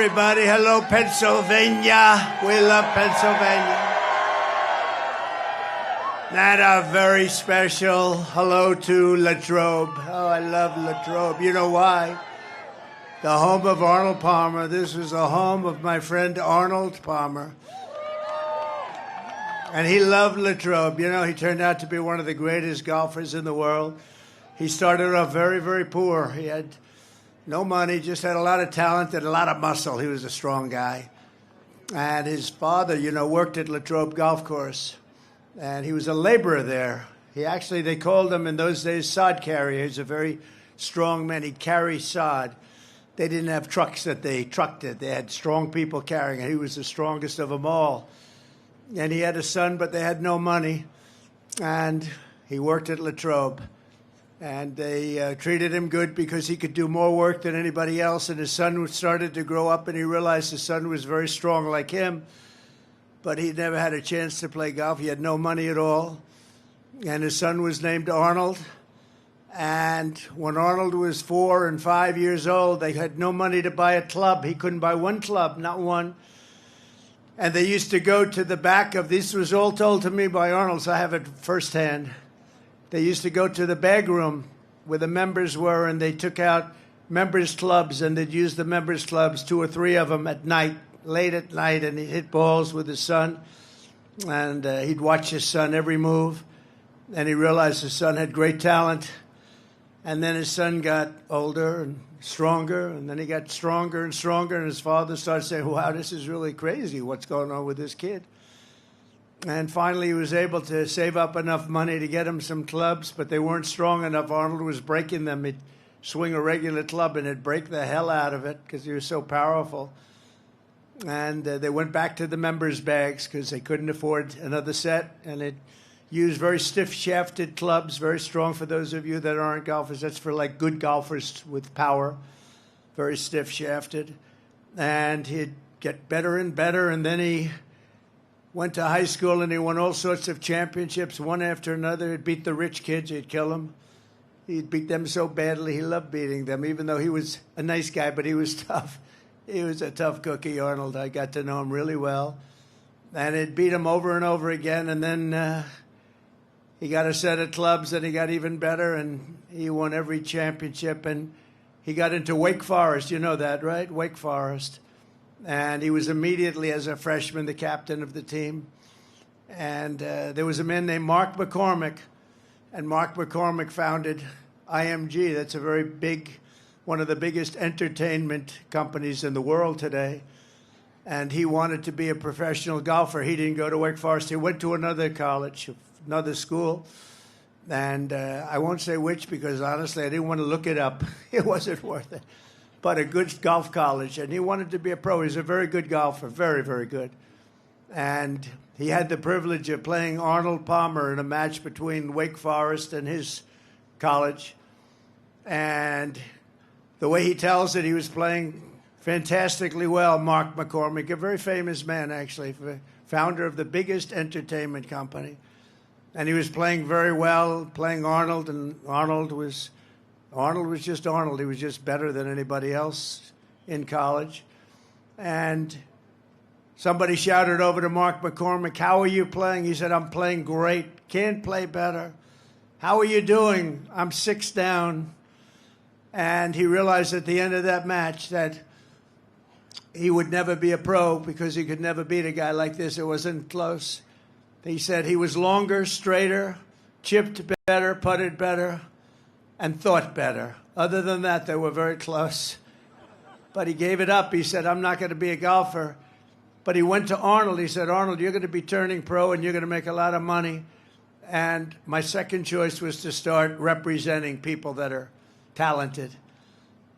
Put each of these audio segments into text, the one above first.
everybody. Hello, Pennsylvania. We love Pennsylvania. And a very special hello to Latrobe. Oh, I love Latrobe. You know why? The home of Arnold Palmer. This was the home of my friend Arnold Palmer. And he loved Latrobe. You know, he turned out to be one of the greatest golfers in the world. He started off very, very poor. He had no money, just had a lot of talent and a lot of muscle. He was a strong guy. And his father, you know, worked at Latrobe Golf Course. And he was a laborer there. They called him in those days sod carrier. He's a very strong man. He'd carry sod. They didn't have trucks that they trucked it. They had strong people carrying it. He was the strongest of them all. And he had a son, but they had no money. And he worked at Latrobe. And they treated him good because he could do more work than anybody else. And his son started to grow up, and he realized his son was very strong like him. But he never had a chance to play golf. He had no money at all. And his son was named Arnold. And when Arnold was 4 and 5 years old, they had no money to buy a club. He couldn't buy one club, not one. And they used to go to the back of, this was all told to me by Arnold, so I have it firsthand. They used to go to the bag room where the members were, and they took out members' clubs, and they'd use the members' clubs, 2 or 3 of them at night, late at night, and he'd hit balls with his son. And he'd watch his son every move. And he realized his son had great talent. And then his son got older and stronger, and then he got stronger and stronger, and his father started saying, wow, this is really crazy. What's going on with this kid? And finally he was able to save up enough money to get him some clubs, but they weren't strong enough. Arnold was breaking them. He'd swing a regular club, and it'd break the hell out of it because he was so powerful. And they went back to the members' bags because they couldn't afford another set, and it used very stiff-shafted clubs, very strong for those of you that aren't golfers. That's for, like, good golfers with power, very stiff-shafted. And he'd get better and better, and then he went to high school, and he won all sorts of championships, one after another. He'd beat the rich kids. He'd kill them. He'd beat them so badly. He loved beating them, even though he was a nice guy, but he was tough. He was a tough cookie, Arnold. I got to know him really well. And he'd beat him over and over again, and then he got a set of clubs, and he got even better, and he won every championship. And he got into Wake Forest. You know that, right? Wake Forest. And he was immediately, as a freshman, the captain of the team. And there was a man named Mark McCormick, and Mark McCormick founded IMG. That's a very big, one of the biggest entertainment companies in the world today. And he wanted to be a professional golfer. He didn't go to Wake Forest. He went to another college, another school. And I won't say which because, honestly, I didn't want to look it up. It wasn't worth it. But a good golf college. And he wanted to be a pro. He's a very good golfer, very, very good. And he had the privilege of playing Arnold Palmer in a match between Wake Forest and his college. And the way he tells it, he was playing fantastically well. Mark McCormick, a very famous man, actually, founder of the biggest entertainment company. And he was playing very well, playing Arnold, and Arnold was just Arnold. He was just better than anybody else in college. And somebody shouted over to Mark McCormick, how are you playing? He said, I'm playing great. Can't play better. How are you doing? I'm 6 down. And he realized at the end of that match that he would never be a pro because he could never beat a guy like this. It wasn't close. He said he was longer, straighter, chipped better, putted better, and thought better. Other than that, they were very close. But he gave it up. He said, I'm not going to be a golfer. But he went to Arnold. He said, Arnold, you're going to be turning pro, and you're going to make a lot of money. And my second choice was to start representing people that are talented.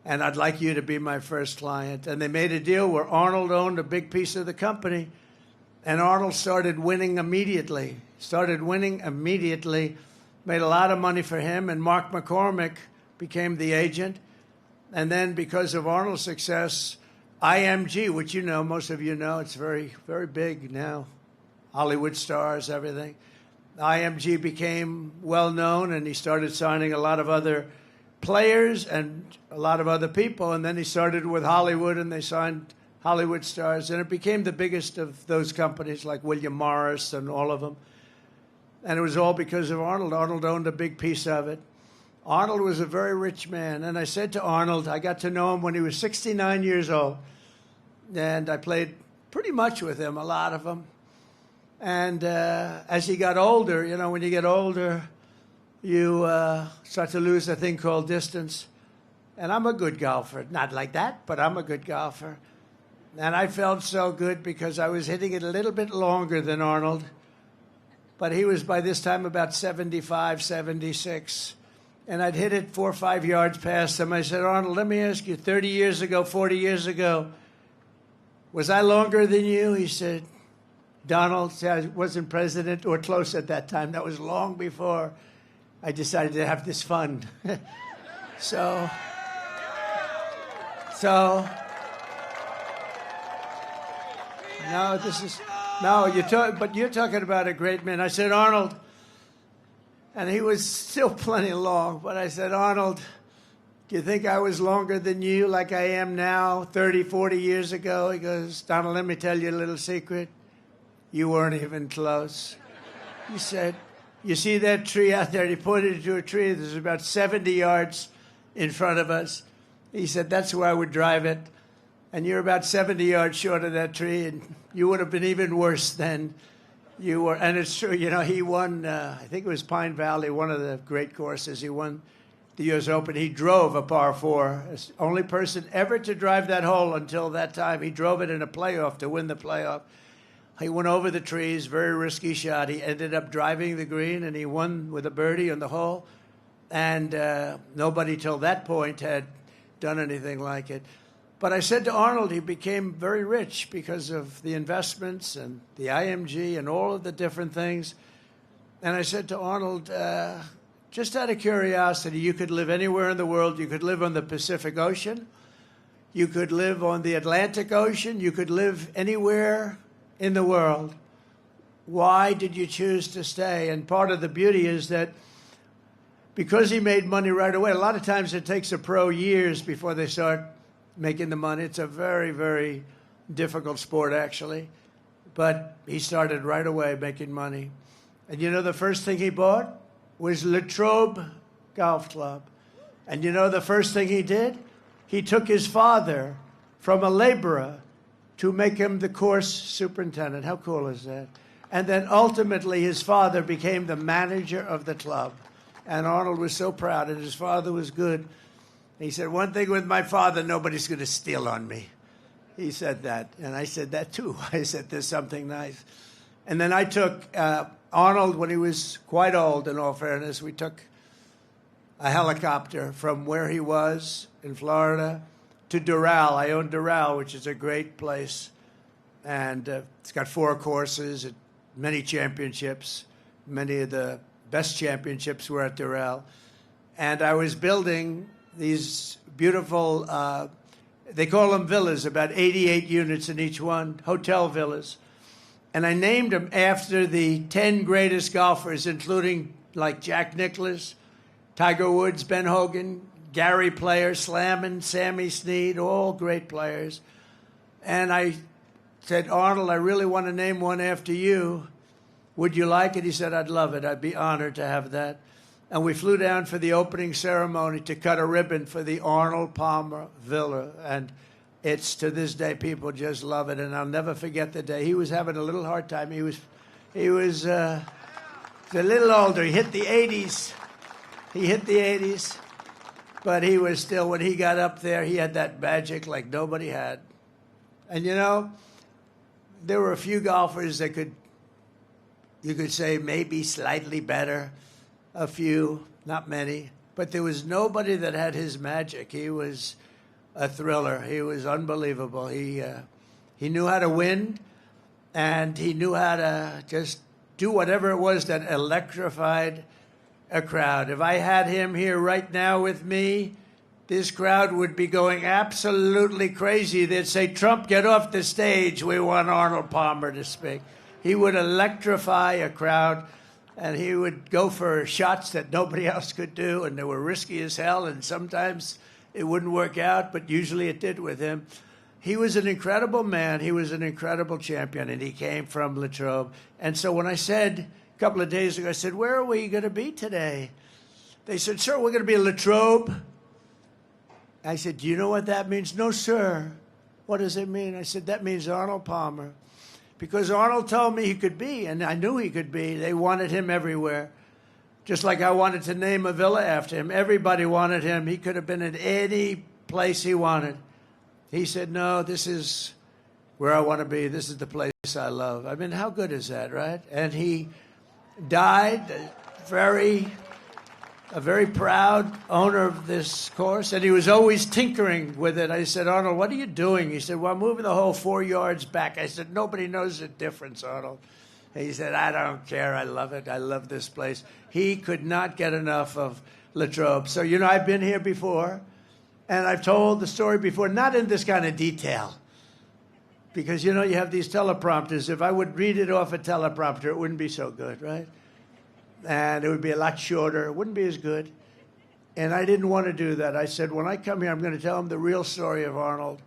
And I'd like you to be my first client. And they made a deal where Arnold owned a big piece of the company. And Arnold started winning immediately. Made a lot of money for him. And Mark McCormick became the agent. And then because of Arnold's success, IMG, which you know, most of you know, it's very, very big now. Hollywood stars, everything. IMG became well known, and he started signing a lot of other players and a lot of other people. And then he started with Hollywood, and they signed Hollywood stars, and it became the biggest of those companies like William Morris and all of them. And it was all because of Arnold. Arnold owned a big piece of it. Arnold was a very rich man. And I said to Arnold, I got to know him when he was 69 years old. And I played pretty much with him, a lot of them. And as he got older, you know, when you get older, you start to lose a thing called distance. And I'm a good golfer. Not like that, but I'm a good golfer. And I felt so good because I was hitting it a little bit longer than Arnold. But he was, by this time, about 75, 76. And I'd hit it 4 or 5 yards past him. I said, Arnold, let me ask you, 30 years ago, 40 years ago, was I longer than you? He said, Donald, I wasn't president or close at that time. That was long before I decided to have this fund. So, no, this is... No, but you're talking about a great man. I said, Arnold, and he was still plenty long, but I said, Arnold, do you think I was longer than you like I am now 30, 40 years ago? He goes, Donald, let me tell you a little secret. You weren't even close. He said, you see that tree out there? He pointed to a tree that's about 70 yards in front of us. He said, that's where I would drive it. And you're about 70 yards short of that tree, and you would have been even worse than you were. And it's true, you know, he won, I think it was Pine Valley, one of the great courses. He won the U.S. Open. He drove a par 4. As only person ever to drive that hole until that time. He drove it in a playoff to win the playoff. He went over the trees, very risky shot. He ended up driving the green, and he won with a birdie on the hole. And nobody till that point had done anything like it. But I said to Arnold, he became very rich because of the investments and the IMG and all of the different things. And I said to Arnold, just out of curiosity, you could live anywhere in the world. You could live on the Pacific Ocean. You could live on the Atlantic Ocean. You could live anywhere in the world. Why did you choose to stay? And part of the beauty is that because he made money right away, a lot of times it takes a pro years before they start making the money. It's a very, very difficult sport, actually. But he started right away making money. And you know the first thing he bought was Latrobe Golf Club. And you know the first thing he did? He took his father from a laborer to make him the course superintendent. How cool is that? And then ultimately his father became the manager of the club. And Arnold was so proud, and his father was good. He said, one thing with my father, nobody's going to steal on me. He said that, and I said that too. I said, there's something nice. And then I took Arnold, when he was quite old, in all fairness, we took a helicopter from where he was in Florida to Doral. I own Doral, which is a great place. And it's got 4 courses, many championships. Many of the best championships were at Doral. And I was building these beautiful, they call them villas, about 88 units in each one, hotel villas. And I named them after the 10 greatest golfers, including like Jack Nicklaus, Tiger Woods, Ben Hogan, Gary Player, Slammin', Sammy Snead, all great players. And I said, Arnold, I really want to name one after you. Would you like it? He said, I'd love it. I'd be honored to have that. And we flew down for the opening ceremony to cut a ribbon for the Arnold Palmer Villa. And it's, to this day, people just love it. And I'll never forget the day. He was having a little hard time. He was a little older. He hit the 80s. But he was still, when he got up there, he had that magic like nobody had. And, you know, there were a few golfers that you could say maybe slightly better. A few, not many, but there was nobody that had his magic. He was a thriller. He was unbelievable. He knew how to win, and he knew how to just do whatever it was that electrified a crowd. If I had him here right now with me, this crowd would be going absolutely crazy. They'd say, Trump, get off the stage. We want Arnold Palmer to speak. He would electrify a crowd. And he would go for shots that nobody else could do, and they were risky as hell, and sometimes it wouldn't work out, but usually it did with him. he was an incredible man. He was an incredible champion, and he came from Latrobe. And so when I said a couple of days ago, I said, where are we going to be today? They said, sir, we're going to be in Latrobe. I said, do you know what that means? No, sir. What does it mean? I said, that means Arnold Palmer. Because Arnold told me he could be, and I knew he could be. They wanted him everywhere. Just like I wanted to name a villa after him. Everybody wanted him. He could have been in any place he wanted. He said, no, this is where I want to be. This is the place I love. I mean, how good is that, right? And he died a very proud owner of this course, and he was always tinkering with it. I said, Arnold, what are you doing? He said, well, I'm moving the hole 4 yards back. I said, nobody knows the difference, Arnold. He said, I don't care. I love it. I love this place. He could not get enough of Latrobe. So, you know, I've been here before, and I've told the story before, not in this kind of detail. Because, you know, you have these teleprompters. If I would read it off a teleprompter, it wouldn't be so good, right? And it would be a lot shorter. It wouldn't be as good. And I didn't want to do that. I said, when I come here, I'm going to tell them the real story of Arnold.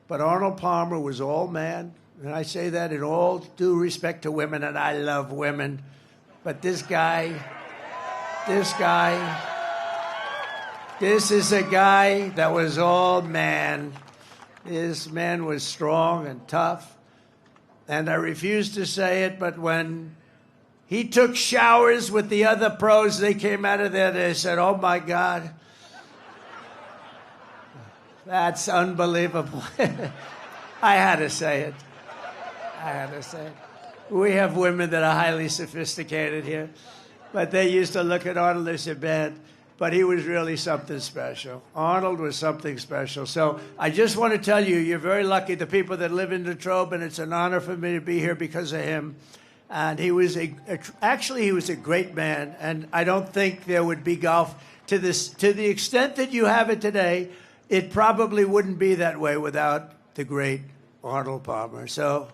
But Arnold Palmer was all man. And I say that in all due respect to women, and I love women. But this is a guy that was all man. This man was strong and tough. And I refuse to say it, but when he took showers with the other pros, they came out of there, they said, oh my God, that's unbelievable. I had to say it. We have women that are highly sophisticated here, but they used to look at Arnold and say, man, but he was really something special. Arnold was something special. So I just want to tell you, you're very lucky, the people that live in Latrobe, and it's an honor for me to be here because of him. And he was actually he was a great man, and I don't think there would be golf to the extent that you have it today. It probably wouldn't be that way without the great Arnold Palmer. So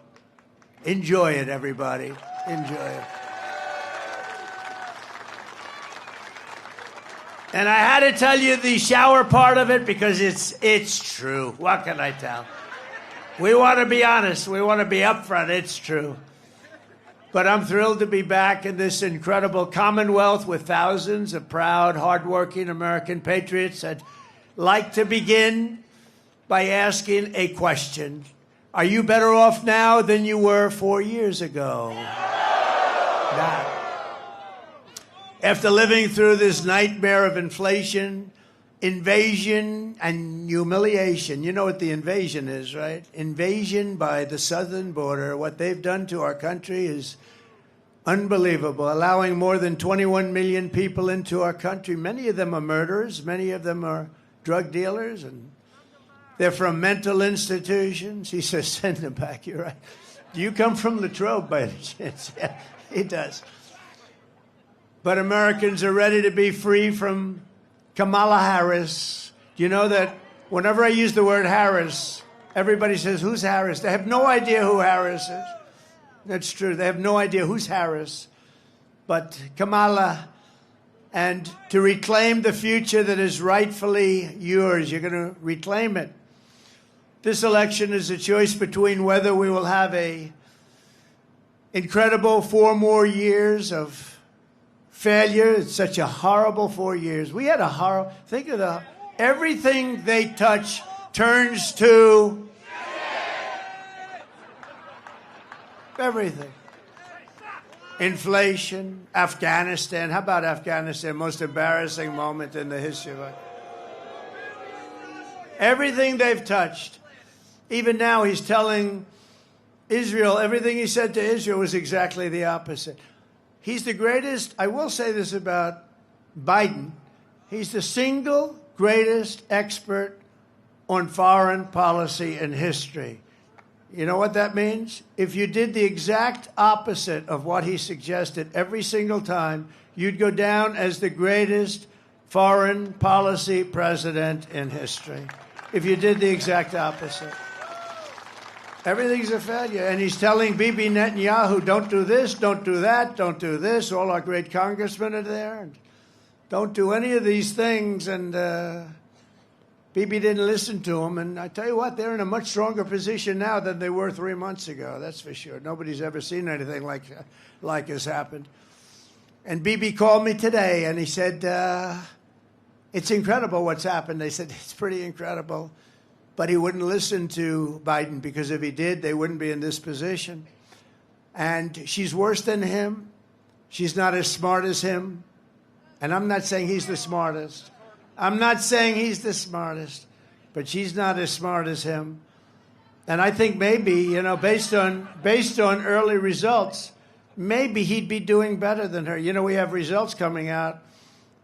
enjoy it, everybody. Enjoy it. And I had to tell you the shower part of it because it's true. What can I tell? We want to be honest. We want to be upfront. It's true. But I'm thrilled to be back in this incredible Commonwealth with thousands of proud, hardworking American patriots. I'd like to begin by asking a question. Are you better off now than you were 4 years ago? Now, after living through this nightmare of inflation, invasion, and humiliation, you know what the invasion is, right? Invasion by the southern border. What they've done to our country is unbelievable, allowing more than 21 million people into our country. Many of them are murderers. Many of them are drug dealers, and they're from mental institutions. He says, send them back. You're right. Do you come from Latrobe by any chance? Yeah, he does. But Americans are ready to be free from Kamala Harris. Do you know that whenever I use the word Harris, everybody says, who's Harris? They have no idea who Harris is. That's true. They have no idea who's Harris. But Kamala, and to reclaim the future that is rightfully yours, you're going to reclaim it. This election is a choice between whether we will have a incredible 4 more years of failure. It's such a horrible 4 years. We had a horrible, think of everything they touch turns to everything. Inflation, Afghanistan. How about Afghanistan? Most embarrassing moment in the history of it. Everything they've touched. Even now he's telling Israel, everything he said to Israel was exactly the opposite. He's the greatest, I will say this about Biden, he's the single greatest expert on foreign policy in history. You know what that means? If you did the exact opposite of what he suggested every single time, you'd go down as the greatest foreign policy president in history. If you did the exact opposite. Everything's a failure. And he's telling Bibi Netanyahu, don't do this, don't do that, don't do this. All our great congressmen are there. And don't do any of these things. And Bibi didn't listen to him, and I tell you what, they're in a much stronger position now than they were 3 months ago. That's for sure. Nobody's ever seen anything like has happened. And Bibi called me today, and he said, it's incredible what's happened. They said, it's pretty incredible. But he wouldn't listen to Biden, because if he did, they wouldn't be in this position. And she's worse than him. She's not as smart as him. And I'm not saying he's the smartest. I'm not saying he's the smartest, but she's not as smart as him. And I think maybe, based on early results, maybe he'd be doing better than her. We have results coming out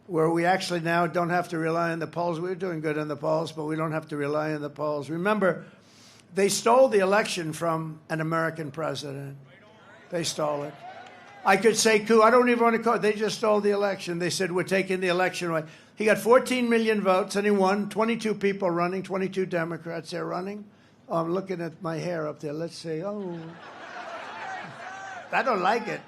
where we actually now don't have to rely on the polls. We're doing good in the polls, but we don't have to rely on the polls. Remember, they stole the election from an American president. They stole it. I could say coup. I don't even want to call it. They just stole the election. They said, we're taking the election away. He got 14 million votes, and he won. 22 people running, 22 Democrats there running. Oh, I'm looking at my hair up there. Let's see. Oh, I don't like it.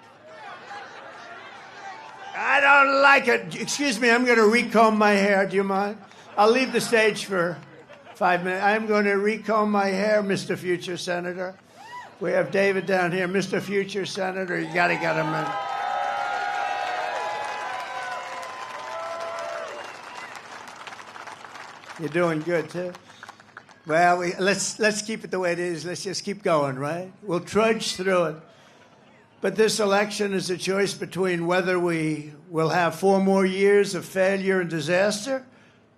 I don't like it. Excuse me, I'm going to recomb my hair. Do you mind? I'll leave the stage for 5 minutes. I'm going to recomb my hair, Mr. Future Senator. We have David down here. Mr. Future Senator, you got to get him in. You're doing good, too. Well, let's keep it the way it is. Let's just keep going, right? We'll trudge through it. But this election is a choice between whether we will have 4 more years of failure and disaster,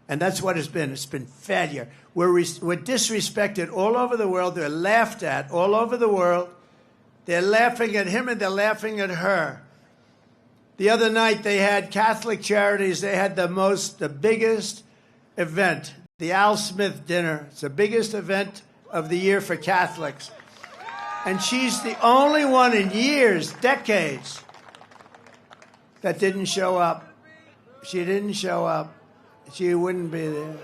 and that's what it's been. It's been failure. We're disrespected all over the world. They're laughed at all over the world. They're laughing at him and they're laughing at her. The other night they had Catholic Charities. They had the biggest event, the Al Smith dinner. It's the biggest event of the year for Catholics. And she's the only one in years, decades, that didn't show up. She didn't show up. She wouldn't be there.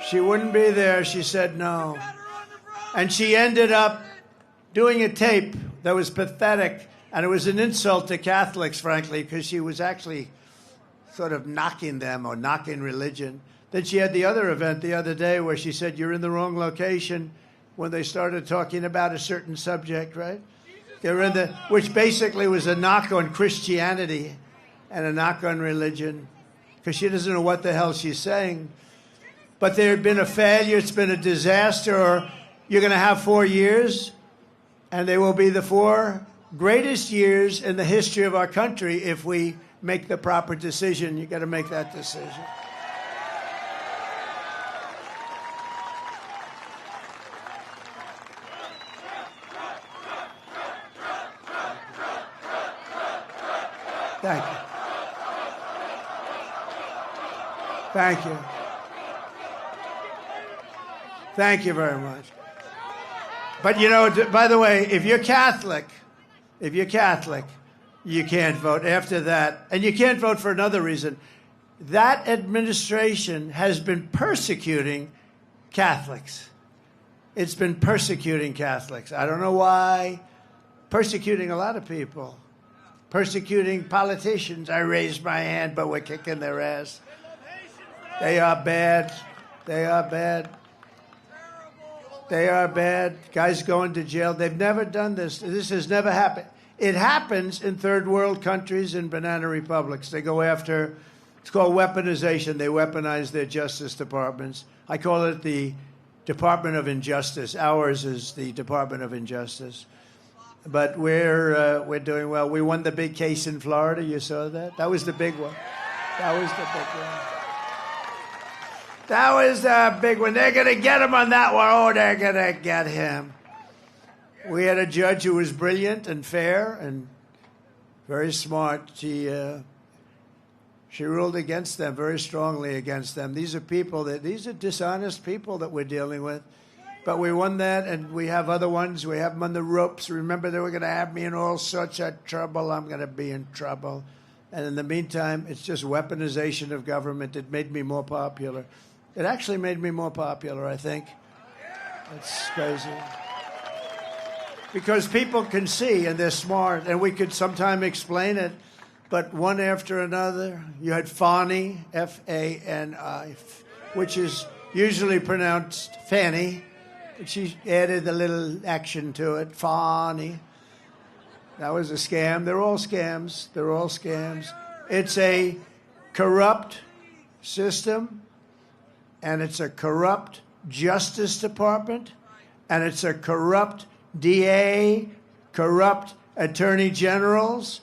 She wouldn't be there. She said no. And she ended up doing a tape that was pathetic. And it was an insult to Catholics, frankly, because she was actually sort of knocking them or knocking religion. Then she had the other event the other day where she said, you're in the wrong location, when they started talking about a certain subject, right? They were which basically was a knock on Christianity and a knock on religion, because she doesn't know what the hell she's saying. But there had been a failure, it's been a disaster, or you're going to have 4 years, and they will be the 4 greatest years in the history of our country if we make the proper decision. You got to make that decision. Thank you. Thank you. Thank you very much. But by the way, if you're Catholic, you can't vote after that. And you can't vote for another reason. That administration has been persecuting Catholics. It's been persecuting Catholics. I don't know why. Persecuting a lot of people. Persecuting politicians. I raised my hand, but we're kicking their ass. They are bad. They are bad. They are bad. Guys going to jail. They've never done this. This has never happened. It happens in third world countries and banana republics. They go after, it's called weaponization. They weaponize their justice departments. I call it the Department of Injustice. Ours is the Department of Injustice. But we're doing well. We won the big case in Florida. You saw that? That was the big one. That was the big one. That was the big one. They're going to get him on that one. Oh, they're going to get him. We had a judge who was brilliant and fair and very smart. She ruled against them, very strongly against them. These are dishonest people that we're dealing with. But we won that, and we have other ones. We have them on the ropes. Remember, they were going to have me in all sorts of trouble. I'm going to be in trouble. And in the meantime, it's just weaponization of government. It made me more popular. It actually made me more popular, I think. It's crazy. Because people can see, and they're smart, and we could sometime explain it. but one after another. You had Fani, F-A-N-I, which is usually pronounced Fanny, but she added a little action to it, Fani. That was a scam. They're all scams. They're all scams. It's a corrupt system, and it's a corrupt Justice Department, and it's a corrupt DA, corrupt attorney generals.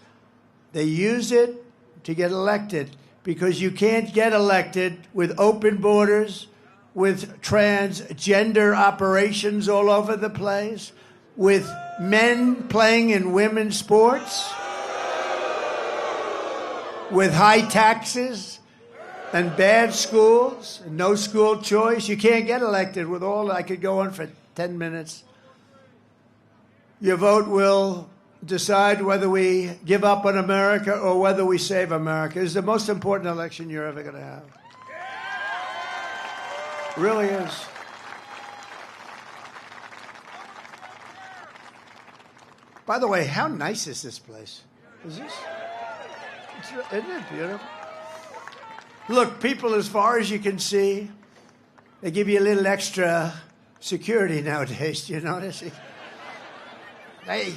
They use it to get elected because you can't get elected with open borders, with transgender operations all over the place, with men playing in women's sports, with high taxes and bad schools, and no school choice. You can't get elected with all. I could go on for 10 minutes. Your vote will decide whether we give up on America or whether we save America. It's the most important election you're ever going to have. It really is. By the way, how nice is this place? Isn't it beautiful? Look, people, as far as you can see, they give you a little extra security nowadays. Do you notice? Hey,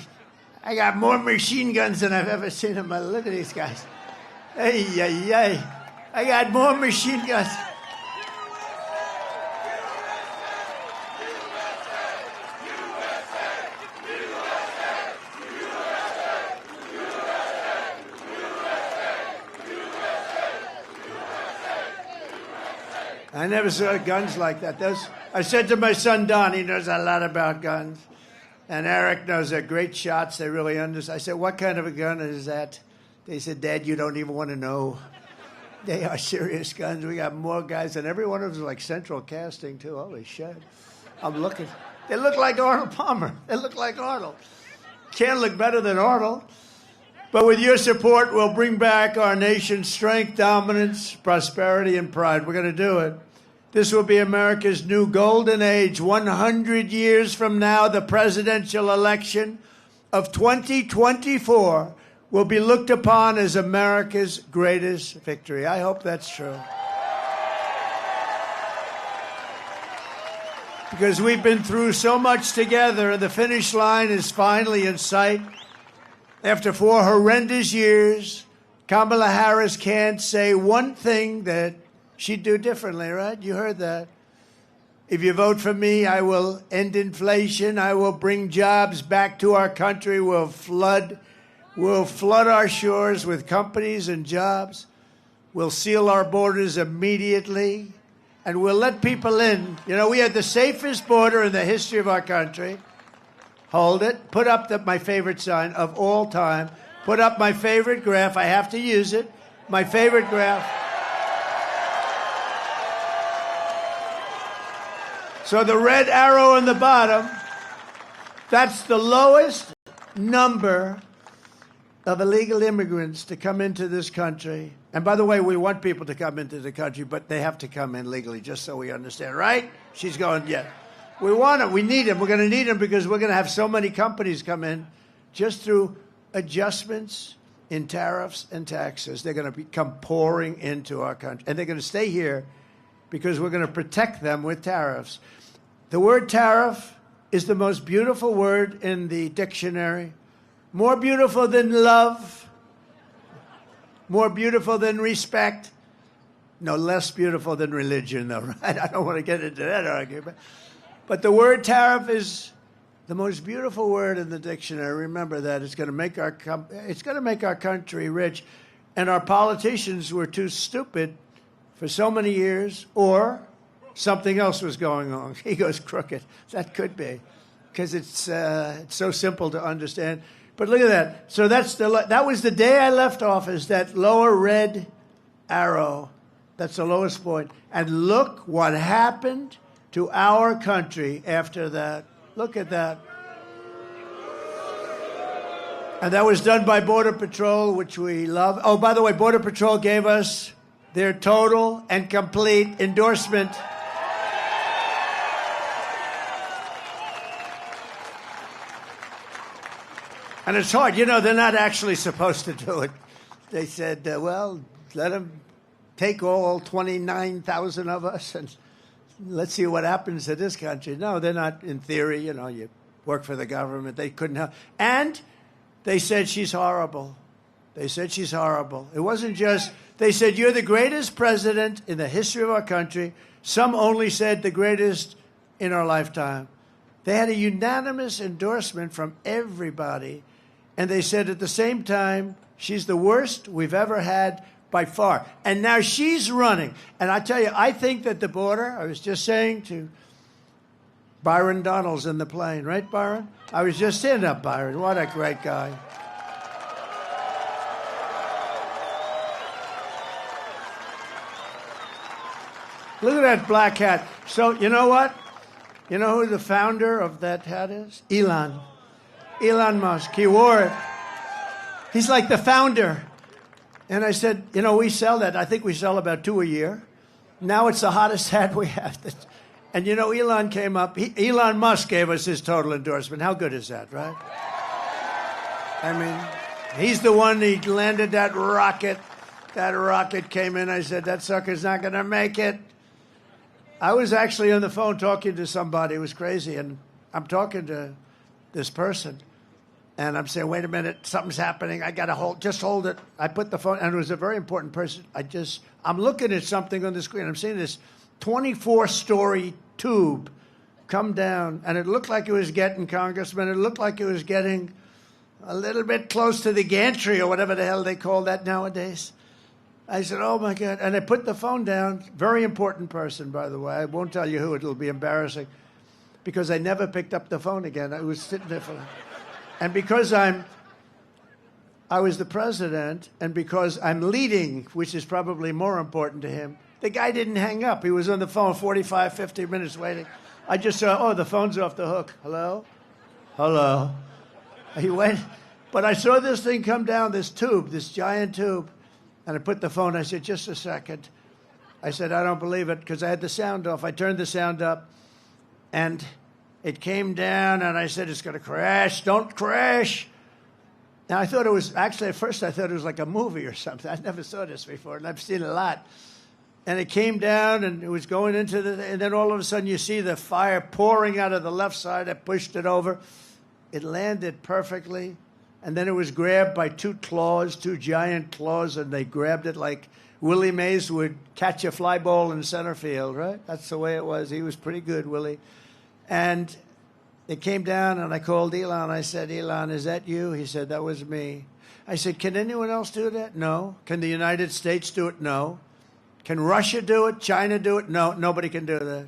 I got more machine guns than I've ever seen in my life. Look at these guys. Hey, hey, hey. I got more machine guns. I never saw guns like that. I said to my son, Don, he knows a lot about guns. And Eric knows they're great shots. They really understand. I said, what kind of a gun is that? They said, Dad, you don't even want to know. They are serious guns. We got more guys, and every one of them is like central casting, too. Holy shit. I'm looking. They look like Arnold Palmer. They look like Arnold. Can't look better than Arnold. But with your support, we'll bring back our nation's strength, dominance, prosperity, and pride. We're going to do it. This will be America's new golden age. 100 years from now, the presidential election of 2024 will be looked upon as America's greatest victory. I hope that's true. Because we've been through so much together, and the finish line is finally in sight. After 4 horrendous years, Kamala Harris can't say one thing that she'd do differently, right? You heard that. If you vote for me, I will end inflation. I will bring jobs back to our country. We'll flood our shores with companies and jobs. We'll seal our borders immediately. And we'll let people in. You know, we had the safest border in the history of our country. Hold it. Put up my favorite sign of all time. Put up my favorite graph. I have to use it. My favorite graph. So the red arrow on the bottom, that's the lowest number of illegal immigrants to come into this country. And by the way, we want people to come into the country, but they have to come in legally, just so we understand, right? She's going, yeah. We want them. We need them. We're going to need them because we're going to have so many companies come in just through adjustments in tariffs and taxes. They're going to come pouring into our country. And they're going to stay here because we're going to protect them with tariffs. The word tariff is the most beautiful word in the dictionary. More beautiful than love. More beautiful than respect. No, less beautiful than religion, though, right? I don't want to get into that argument. But the word tariff is the most beautiful word in the dictionary. Remember that. It's going to make our country rich. And our politicians were too stupid for so many years, or something else was going on. He goes crooked. That could be, because it's so simple to understand. But look at that. So that was the day I left office, that lower red arrow. That's the lowest point. And look what happened to our country after that. Look at that. And that was done by Border Patrol, which we love. Oh, by the way, Border Patrol gave us their total and complete endorsement. And it's hard. You know, they're not actually supposed to do it. they said, well, let them take all 29,000 of us and let's see what happens to this country. No, they're not, in theory, you work for the government. They couldn't help. And they said she's horrible. They said she's horrible. It wasn't just, they said, you're the greatest president in the history of our country. Some only said the greatest in our lifetime. They had a unanimous endorsement from everybody. And they said at the same time, she's the worst we've ever had by far. And now she's running. And I tell you, I think that the border, I was just saying to Byron Donalds in the plane, right, Byron? I was just saying that, Byron. What a great guy. Look at that black hat. So, you know what? You know who the founder of that hat is? Elon Musk. He wore it. He's like the founder. And I said, we sell that. I think we sell about 2 a year. Now it's the hottest hat we have. And Elon came up. Elon Musk gave us his total endorsement. How good is that, right? I mean, he's the one that landed that rocket. That rocket came in. I said, that sucker's not going to make it. I was actually on the phone talking to somebody. It was crazy. And I'm talking to this person. And I'm saying, wait a minute, something's happening. I got to just hold it. I put the phone, and it was a very important person. I'm looking at something on the screen. I'm seeing this 24-story tube come down, and it looked like it was getting, Congressman, it looked like it was getting a little bit close to the gantry or whatever the hell they call that nowadays. I said, oh, my God. And I put the phone down. Very important person, by the way. I won't tell you who. It'll be embarrassing because I never picked up the phone again. I was sitting there and because I was the president, and because I'm leading, which is probably more important to him, the guy didn't hang up. He was on the phone 45, 50 minutes waiting. I just saw, the phone's off the hook. Hello? Hello? He went, but I saw this thing come down, this tube, this giant tube, and I put the phone, I said, just a second. I said, I don't believe it, because I had the sound off. I turned the sound up, and it came down, and I said, it's going to crash. Don't crash. Now, I thought it was, actually, at first, I thought it was like a movie or something. I never saw this before, and I've seen it a lot. And it came down, and it was going into and then all of a sudden, you see the fire pouring out of the left side. I pushed it over. It landed perfectly, and then it was grabbed by two giant claws, and they grabbed it like Willie Mays would catch a fly ball in center field, right? That's the way it was. He was pretty good, Willie. And it came down, and I called Elon. I said, Elon, is that you? He said, that was me. I said, can anyone else do that? No. Can the United States do it? No. Can Russia do it? China do it? No, nobody can do that.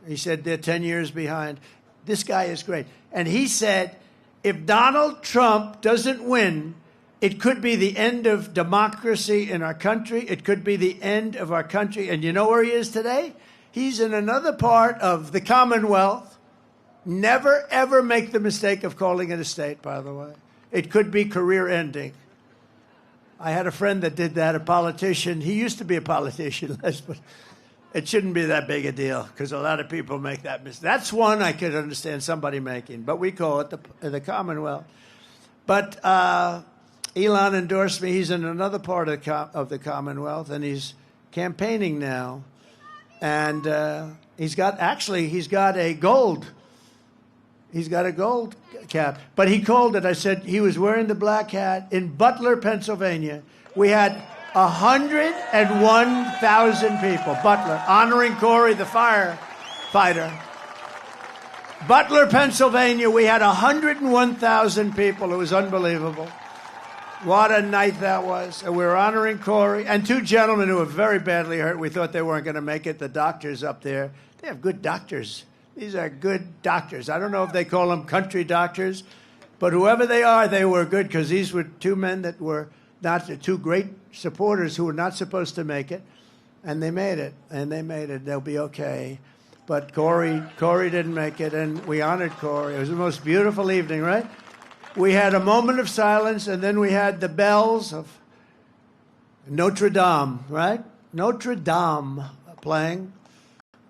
He said, they're 10 years behind. This guy is great. And he said, if Donald Trump doesn't win, it could be the end of democracy in our country. It could be the end of our country. And you know where he is today? He's in another part of the Commonwealth. Never, ever make the mistake of calling it a state, by the way. It could be career-ending. I had a friend that did that, a politician. He used to be a politician, but it shouldn't be that big a deal because a lot of people make that mistake. That's one I could understand somebody making, but we call it the Commonwealth. But Elon endorsed me. He's in another part of the Commonwealth, and he's campaigning now. And he's got a gold. He's got a gold cap. But he called it, I said, he was wearing the black hat in Butler, Pennsylvania. We had 101,000 people, Butler, honoring Corey, the firefighter. Butler, Pennsylvania, we had 101,000 people. It was unbelievable. What a night that was. And we were honoring Corey and two gentlemen who were very badly hurt. We thought they weren't going to make it. The doctors up there, they have good doctors. These are good doctors. I don't know if they call them country doctors, but whoever they are, they were good because these were two men that were not two great supporters who were not supposed to make it, and they made it, and they made it. They'll be okay. But Corey didn't make it, and we honored Corey. It was the most beautiful evening, right? We had a moment of silence, and then we had the bells of Notre Dame, right? Notre Dame playing.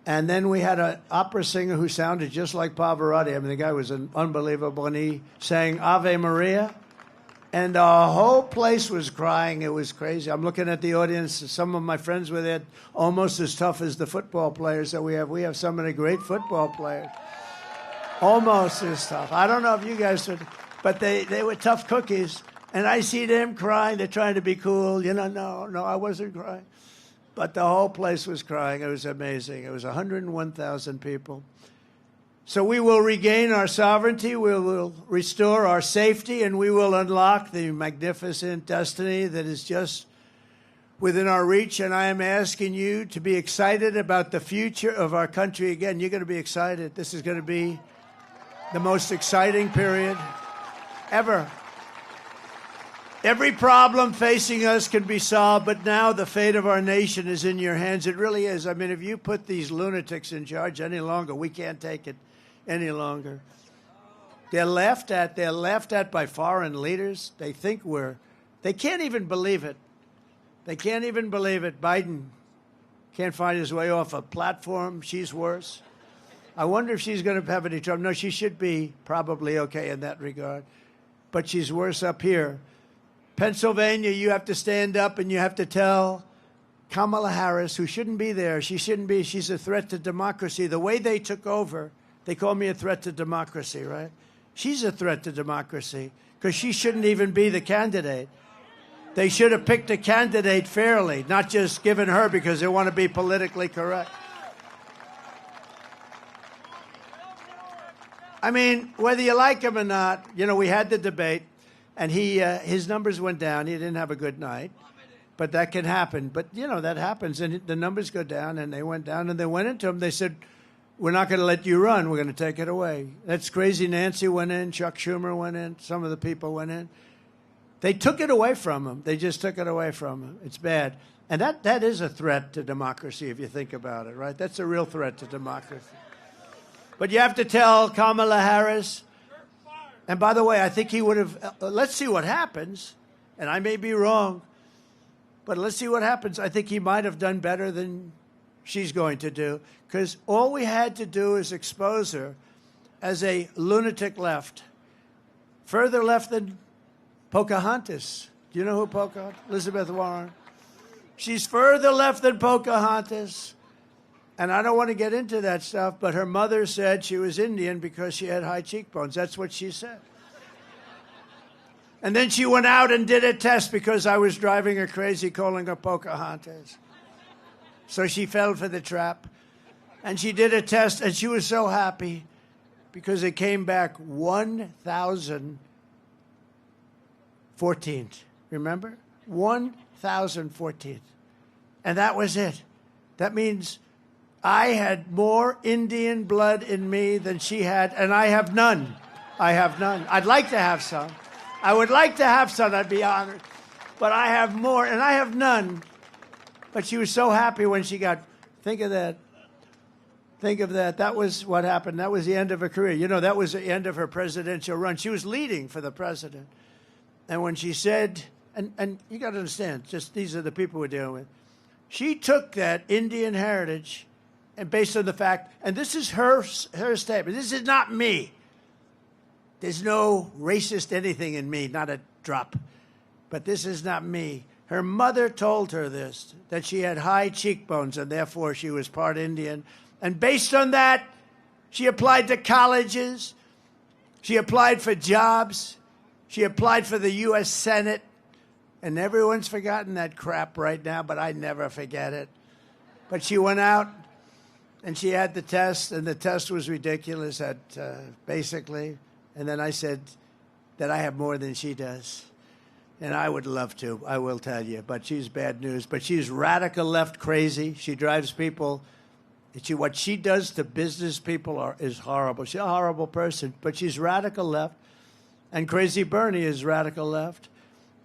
And then we had an opera singer who sounded just like Pavarotti. I mean, the guy was unbelievable, and he sang Ave Maria. And the whole place was crying. It was crazy. I'm looking at the audience. Some of my friends were there, almost as tough as the football players that we have. We have some of the great football players. Almost as tough. I don't know if you guys are, but they were tough cookies. And I see them crying. They're trying to be cool. No, I wasn't crying. But the whole place was crying. It was amazing. It was 101,000 people. So we will regain our sovereignty, we will restore our safety, and we will unlock the magnificent destiny that is just within our reach. And I am asking you to be excited about the future of our country. Again, you're going to be excited. This is going to be the most exciting period ever. Every problem facing us can be solved, but now the fate of our nation is in your hands. It really is. I mean, if you put these lunatics in charge any longer, we can't take it any longer. They're laughed at by foreign leaders. They can't even believe it. They can't even believe it. Biden can't find his way off a platform. She's worse. I wonder if she's going to have any trouble. No, she should be probably okay in that regard. But she's worse up here. Pennsylvania, you have to stand up and you have to tell Kamala Harris, who shouldn't be there, she's a threat to democracy. The way they took over, they call me a threat to democracy, right? She's a threat to democracy because she shouldn't even be the candidate. They should have picked a candidate fairly, not just given her because they want to be politically correct. I mean, whether you like him or not, we had the debate, and his numbers went down. He didn't have a good night, but that can happen. But, that happens, and the numbers go down, and they went down, and they went into him. They said, we're not going to let you run. We're going to take it away. That's crazy. Nancy went in. Chuck Schumer went in. Some of the people went in. They took it away from him. They just took it away from him. It's bad. And that is a threat to democracy if you think about it, right? That's a real threat to democracy. But you have to tell Kamala Harris, and by the way, I think he would have, let's see what happens, and I may be wrong, but let's see what happens. I think he might have done better than she's going to do, because all we had to do is expose her as a lunatic left, further left than Pocahontas. Do you know who Pocahontas? Elizabeth Warren. She's further left than Pocahontas. And I don't want to get into that stuff, but her mother said she was Indian because she had high cheekbones. That's what she said. And then she went out and did a test because I was driving her crazy calling her Pocahontas. So she fell for the trap. And she did a test, and she was so happy because it came back 1,014th. Remember? 1,014th. And that was it. That means I had more Indian blood in me than she had, and I have none. I have none. I'd like to have some. I would like to have some. I'd be honored. But I have more, and I have none. But she was so happy when she got, think of that. Think of that. That was what happened. That was the end of her career. That was the end of her presidential run. She was leading for the president. And when she said, and you got to understand, just these are the people we're dealing with. She took that Indian heritage, and based on the fact, and this is her statement, this is not me. There's no racist anything in me, not a drop. But this is not me. Her mother told her this, that she had high cheekbones, and therefore she was part Indian. And based on that, she applied to colleges. She applied for jobs. She applied for the U.S. Senate. And everyone's forgotten that crap right now, but I never forget it. But she went out, and she had the test, and the test was ridiculous basically. And then I said that I have more than she does. And I would love to, I will tell you. But she's bad news. But she's radical left crazy. She drives people. What she does to business people is horrible. She's a horrible person. But she's radical left. And Crazy Bernie is radical left.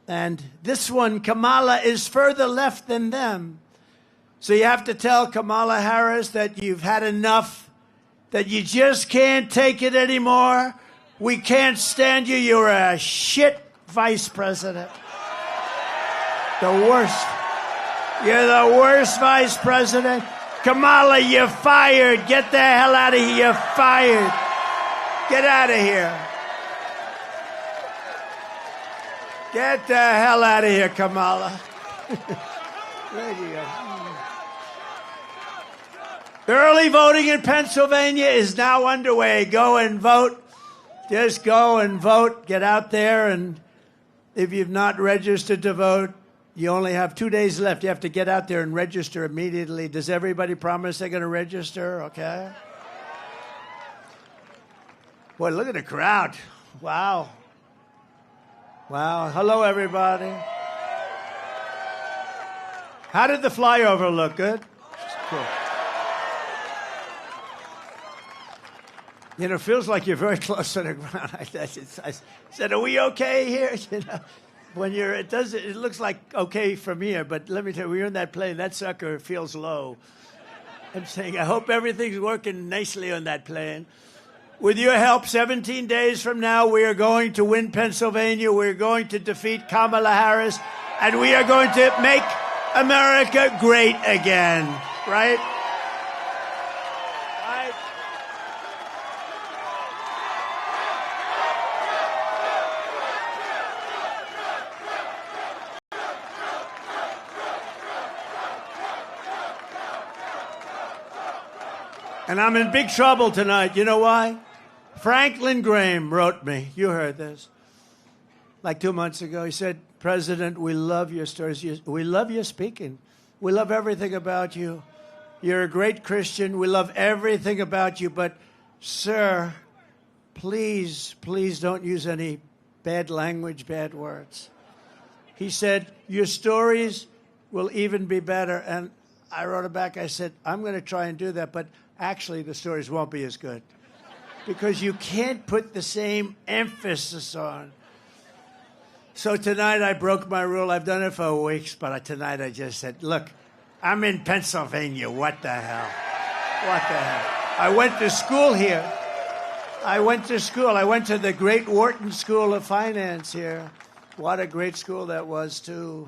And this one, Kamala, is further left than them. So you have to tell Kamala Harris that you've had enough, that you just can't take it anymore. We can't stand you. You're a shit vice president. The worst. You're the worst vice president. Kamala, you're fired. Get the hell out of here. You're fired. Get out of here. Get the hell out of here, Kamala. Where'd you go? Early voting in Pennsylvania is now underway. Go and vote. Just go and vote. Get out there, and if you've not registered to vote, you only have 2 days left. You have to get out there and register immediately. Does everybody promise they're going to register? Okay. Boy, look at the crowd. Wow. Wow. Hello, everybody. How did the flyover look? Good? Cool. You know, it feels like you're very close to the ground. I said, are we okay here? You know, when it looks like okay from here, but let me tell you, when you're in that plane, that sucker feels low. I'm saying, I hope everything's working nicely on that plane. With your help, 17 days from now, we are going to win Pennsylvania. We're going to defeat Kamala Harris, and we are going to make America great again, right? Right? And I'm in big trouble tonight. You know why? Franklin Graham wrote me. You heard this. Like 2 months ago, he said, President, we love your stories. We love your speaking. We love everything about you. You're a great Christian. We love everything about you. But, sir, please don't use any bad language, bad words. He said, your stories will even be better. And I wrote it back. I said, I'm going to try and do that. But actually, the stories won't be as good. Because you can't put the same emphasis on. So tonight I broke my rule. I've done it for weeks, but tonight I just said, look, I'm in Pennsylvania. What the hell? What the hell? I went to school here. I went to the great Wharton School of Finance here. What a great school that was, too.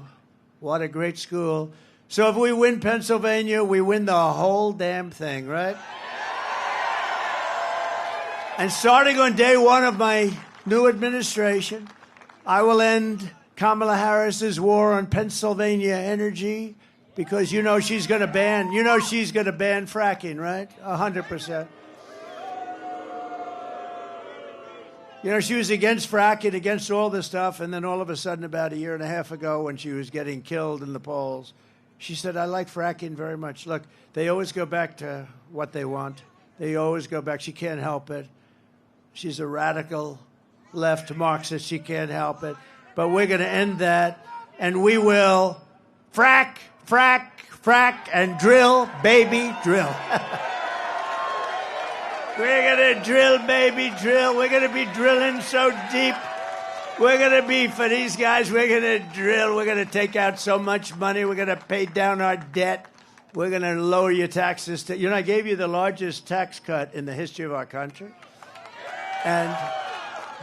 What a great school. So if we win Pennsylvania, we win the whole damn thing, right? And starting on day one of my new administration, I will end Kamala Harris's war on Pennsylvania energy because you know she's going to ban fracking, right? 100%. You know, she was against fracking, against all this stuff, and then all of a sudden about a year and a half ago when she was getting killed in the polls, she said, I like fracking very much. Look, they always go back to what they want. They always go back. She can't help it. She's a radical left Marxist. She can't help it. But we're going to end that, and we will frack, and drill, baby, drill. We're going to drill, baby, drill. We're going to be drilling so deep. We're going to be, for these guys, we're going to drill. We're going to take out so much money. We're going to pay down our debt. We're going to lower your taxes. You know, I gave you the largest tax cut in the history of our country. And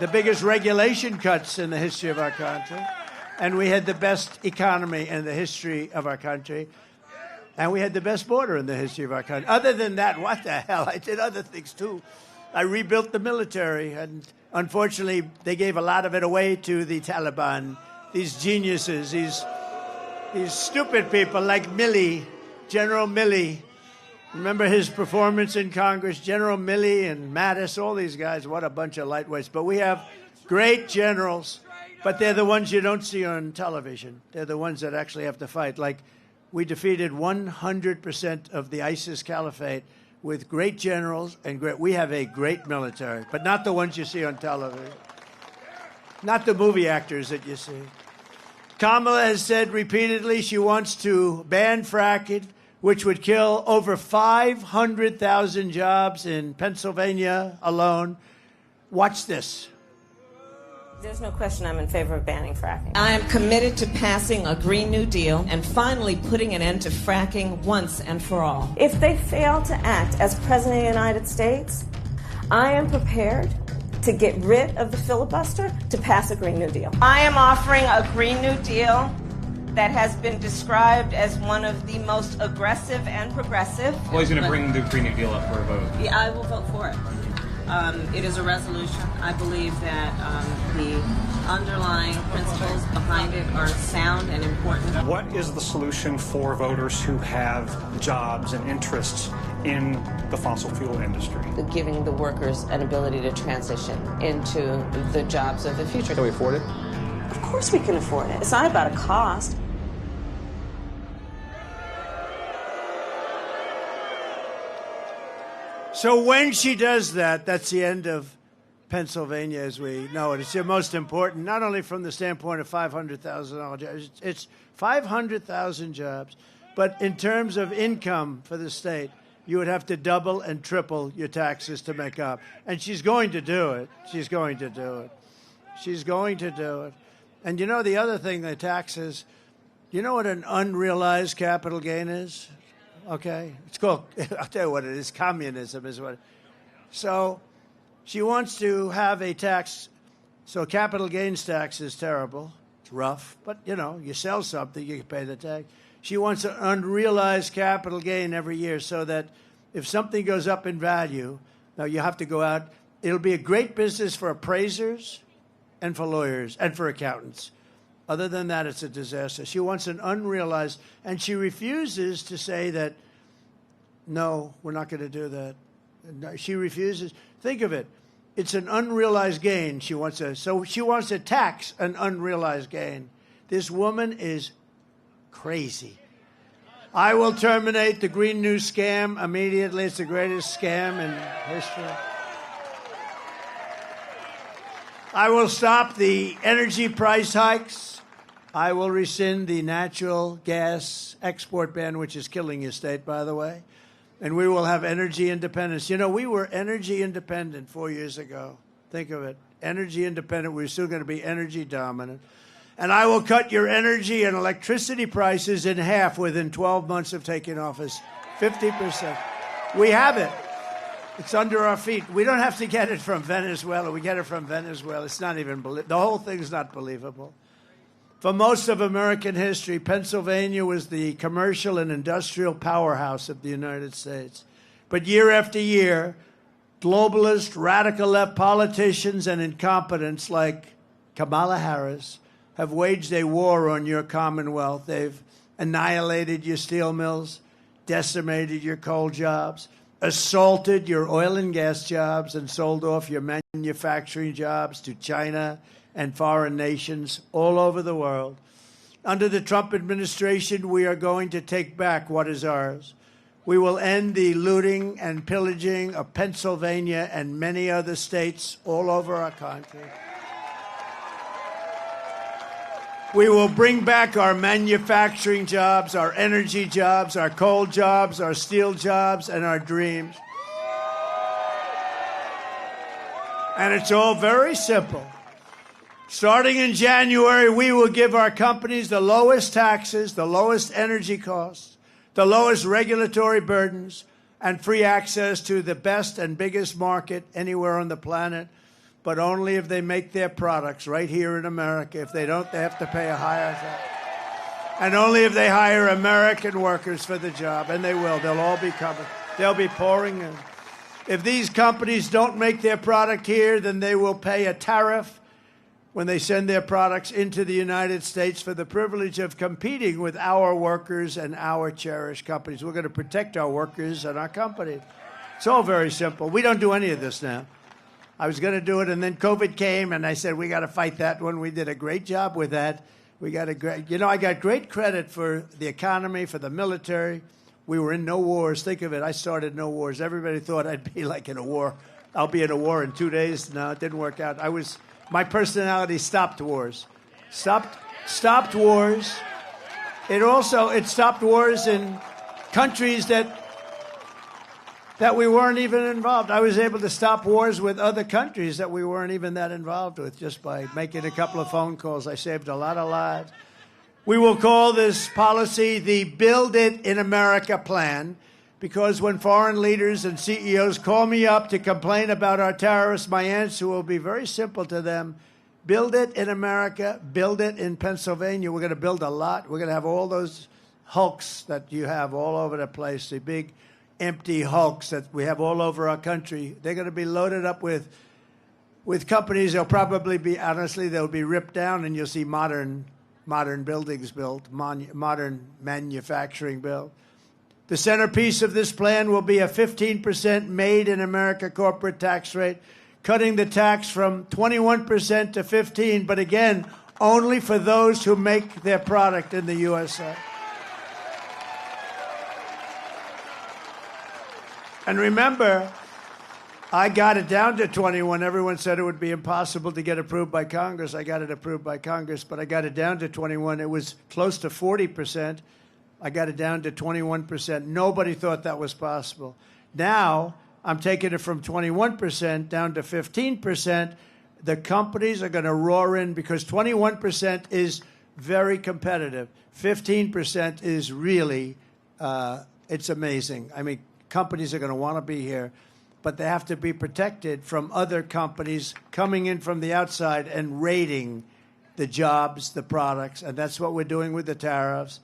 the biggest regulation cuts in the history of our country. And we had the best economy in the history of our country. And we had the best border in the history of our country. Other than that, what the hell? I did other things, too. I rebuilt the military. And unfortunately, they gave a lot of it away to the Taliban. These geniuses, these stupid people like Milley, General Milley. Remember his performance in Congress? General Milley and Mattis, all these guys, what a bunch of lightweights. But we have great generals, but they're the ones you don't see on television. They're the ones that actually have to fight. Like, we defeated 100% of the ISIS caliphate with great generals and we have a great military, but not the ones you see on television. Not the movie actors that you see. Kamala has said repeatedly she wants to ban fracking, which would kill over 500,000 jobs in Pennsylvania alone. Watch this. There's no question I'm in favor of banning fracking. I am committed to passing a Green New Deal and finally putting an end to fracking once and for all. If they fail to act as President of the United States, I am prepared to get rid of the filibuster to pass a Green New Deal. I am offering a Green New Deal that has been described as one of the most aggressive and progressive. Well, he's going to bring the Green New Deal up for a vote. Yeah, I will vote for it. It is a resolution. I believe that the underlying principles behind it are sound and important. What is the solution for voters who have jobs and interests in the fossil fuel industry? Giving the workers an ability to transition into the jobs of the future. Can we afford it? Of course we can afford it. It's not about a cost. So when she does that, that's the end of Pennsylvania as we know it. It's the most important, not only from the standpoint of $500,000 jobs, it's 500,000 jobs, but in terms of income for the state, you would have to double and triple your taxes to make up. And she's going to do it. She's going to do it. She's going to do it. And you know the other thing, the taxes, you know what an unrealized capital gain is? Okay? It's called, I'll tell you what it is, communism is what it is. So she wants to have a tax. So capital gains tax is terrible. It's rough. But, you know, you sell something, you can pay the tax. She wants an unrealized capital gain every year so that if something goes up in value, now you have to go out. It'll be a great business for appraisers and for lawyers and for accountants. Other than that, it's a disaster. She wants an unrealized, and she refuses to say that, no, we're not going to do that. No, she refuses. Think of it. It's an unrealized gain. So she wants to tax an unrealized gain. This woman is crazy. I will terminate the Green New scam immediately. It's the greatest scam in history. I will stop the energy price hikes. I will rescind the natural gas export ban, which is killing your state, by the way. And we will have energy independence. You know, we were energy independent 4 years ago. Think of it. Energy independent. We're still going to be energy dominant. And I will cut your energy and electricity prices in half within 12 months of taking office. 50%. We have it. It's under our feet. We don't have to get it from Venezuela. We get it from Venezuela. It's not even believable. The whole thing's not believable. For most of American history, Pennsylvania was the commercial and industrial powerhouse of the United States. But year after year, globalist, radical left politicians and incompetents like Kamala Harris have waged a war on your Commonwealth. They've annihilated your steel mills, decimated your coal jobs, assaulted your oil and gas jobs, and sold off your manufacturing jobs to China and foreign nations all over the world. Under the Trump administration, we are going to take back what is ours. We will end the looting and pillaging of Pennsylvania and many other states all over our country. We will bring back our manufacturing jobs, our energy jobs, our coal jobs, our steel jobs, and our dreams. And it's all very simple. Starting in January, we will give our companies the lowest taxes, the lowest energy costs, the lowest regulatory burdens, and free access to the best and biggest market anywhere on the planet, but only if they make their products right here in America. If they don't, they have to pay a higher tax. And only if they hire American workers for the job, and they will. They'll all be coming. They'll be pouring in. If these companies don't make their product here, then they will pay a tariff when they send their products into the United States for the privilege of competing with our workers and our cherished companies. We're going to protect our workers and our companies. It's all very simple. We don't do any of this now. I was going to do it, and then COVID came, and I said, we got to fight that one. We did a great job with that. I got great credit for the economy, for the military. We were in no wars. Think of it. I started no wars. Everybody thought I'd be like in a war. I'll be in a war in 2 days. No, it didn't work out. My personality stopped wars. Stopped wars. It stopped wars in countries that we weren't even involved. I was able to stop wars with other countries that we weren't even that involved with just by making a couple of phone calls. I saved a lot of lives. We will call this policy the Build It in America plan, because when foreign leaders and CEOs call me up to complain about our tariffs, my answer will be very simple to them. Build it in America, build it in Pennsylvania. We're going to build a lot. We're going to have all those hulks that you have all over the place, the big empty hulks that we have all over our country. They're going to be loaded up with companies. They'll probably be, honestly, they'll be ripped down, and you'll see modern buildings built, modern manufacturing built. The centerpiece of this plan will be a 15% made in America corporate tax rate, cutting the tax from 21% to 15%, but again, only for those who make their product in the USA. And remember, I got it down to 21. Everyone said it would be impossible to get approved by Congress. I got it approved by Congress, but I got it down to 21. It was close to 40%. I got it down to 21%. Nobody thought that was possible. Now, I'm taking it from 21% down to 15%. The companies are going to roar in because 21% is very competitive. 15% is really, it's amazing. I mean, companies are going to want to be here, but they have to be protected from other companies coming in from the outside and raiding the jobs, the products, and that's what we're doing with the tariffs.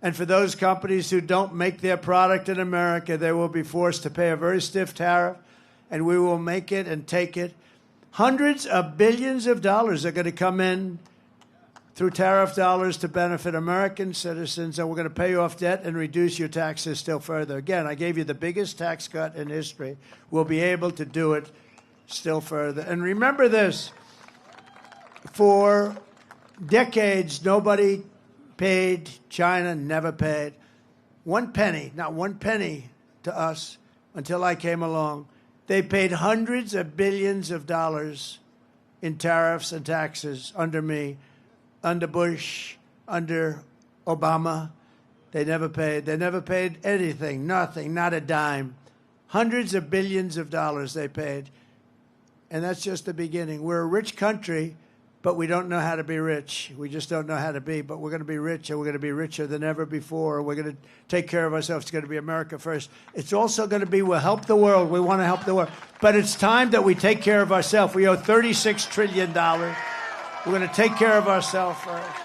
And for those companies who don't make their product in America, they will be forced to pay a very stiff tariff, and we will make it and take it. Hundreds of billions of dollars are going to come in through tariff dollars to benefit American citizens, and we're going to pay off debt and reduce your taxes still further. Again, I gave you the biggest tax cut in history. We'll be able to do it still further. And remember this, for decades, nobody paid, China never paid 1 penny, not 1 penny to us until I came along. They paid hundreds of billions of dollars in tariffs and taxes under me, under Bush, under Obama. They never paid. They never paid anything, nothing, not a dime. Hundreds of billions of dollars they paid. And that's just the beginning. We're a rich country, but we don't know how to be rich. We just don't know how to be, but we're going to be rich, and we're going to be richer than ever before. We're going to take care of ourselves. It's going to be America first. It's also going to be, we'll help the world. We want to help the world. But it's time that we take care of ourselves. We owe $36 trillion. We're going to take care of ourselves first.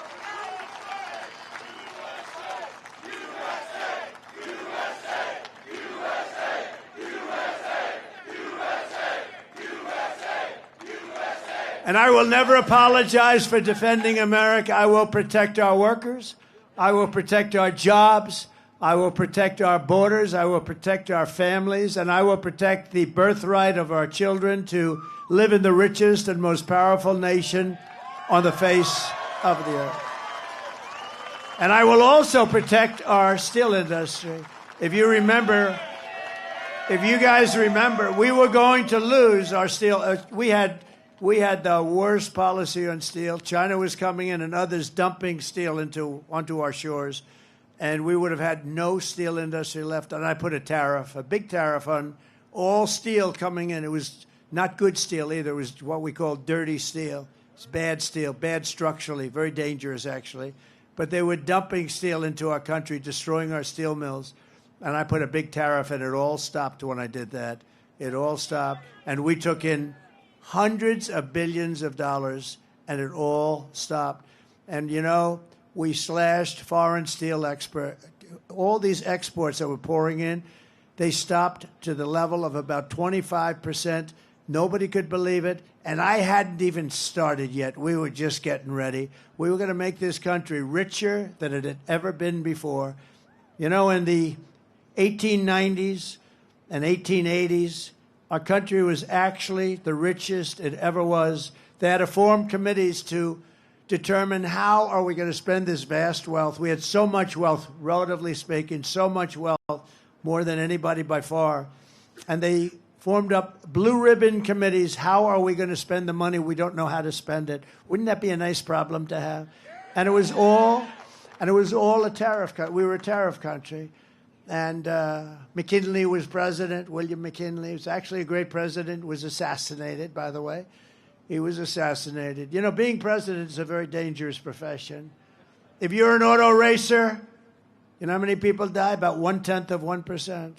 And I will never apologize for defending America. I will protect our workers. I will protect our jobs. I will protect our borders. I will protect our families. And I will protect the birthright of our children to live in the richest and most powerful nation on the face of the earth. And I will also protect our steel industry. If you guys remember, we were going to lose our steel. We had the worst policy on steel. China was coming in and others dumping steel onto our shores, and we would have had no steel industry left. And I put a big tariff on all steel coming in. It was not good steel either. It was what we call dirty steel. It's bad steel, bad structurally, very dangerous actually. But they were dumping steel into our country, destroying our steel mills. And I put a big tariff, and it all stopped when I did that. It all stopped, and we took in hundreds of billions of dollars, and it all stopped. And, you know, we slashed foreign steel all these exports that were pouring in, they stopped to the level of about 25%. Nobody could believe it, and I hadn't even started yet. We were just getting ready. We were going to make this country richer than it had ever been before. You know, in the 1890s and 1880s, our country was actually the richest it ever was. They had to form committees to determine how are we going to spend this vast wealth. We had so much wealth, relatively speaking, so much wealth, more than anybody by far. And they formed up blue ribbon committees. How are we going to spend the money? We don't know how to spend it. Wouldn't that be a nice problem to have? And it was all a tariff country. We were a tariff country. And McKinley was president. William McKinley was actually a great president, was assassinated, by the way. He was assassinated. You know, being president is a very dangerous profession. If you're an auto racer, you know how many people die? About 1/10%.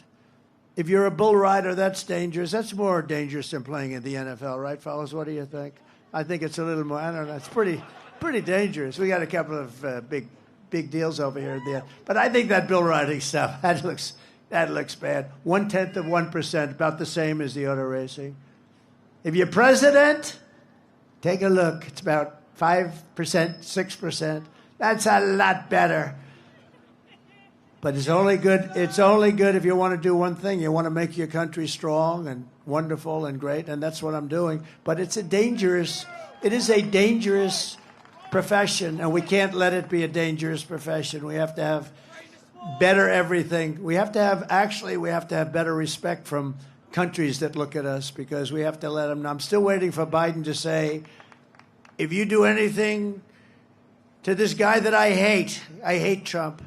If you're a bull rider, that's dangerous. That's more dangerous than playing in the NFL, right, fellas? What do you think? I think it's a little more, I don't know, it's pretty dangerous. We got a couple of big deals over here at the end. But I think that bull riding stuff, that looks That looks bad. 0.1%, about the same as the auto racing. If you're president, take a look. It's about 5%, 6%. That's a lot better. But it's only good. It's only good if you want to do one thing. You want to make your country strong and wonderful and great, and that's what I'm doing. But it is a dangerous profession, and we can't let it be a dangerous profession. We have to have better everything. We have to have better respect from countries that look at us, because we have to let them know. I'm still waiting for Biden to say, if you do anything to this guy that I hate Trump,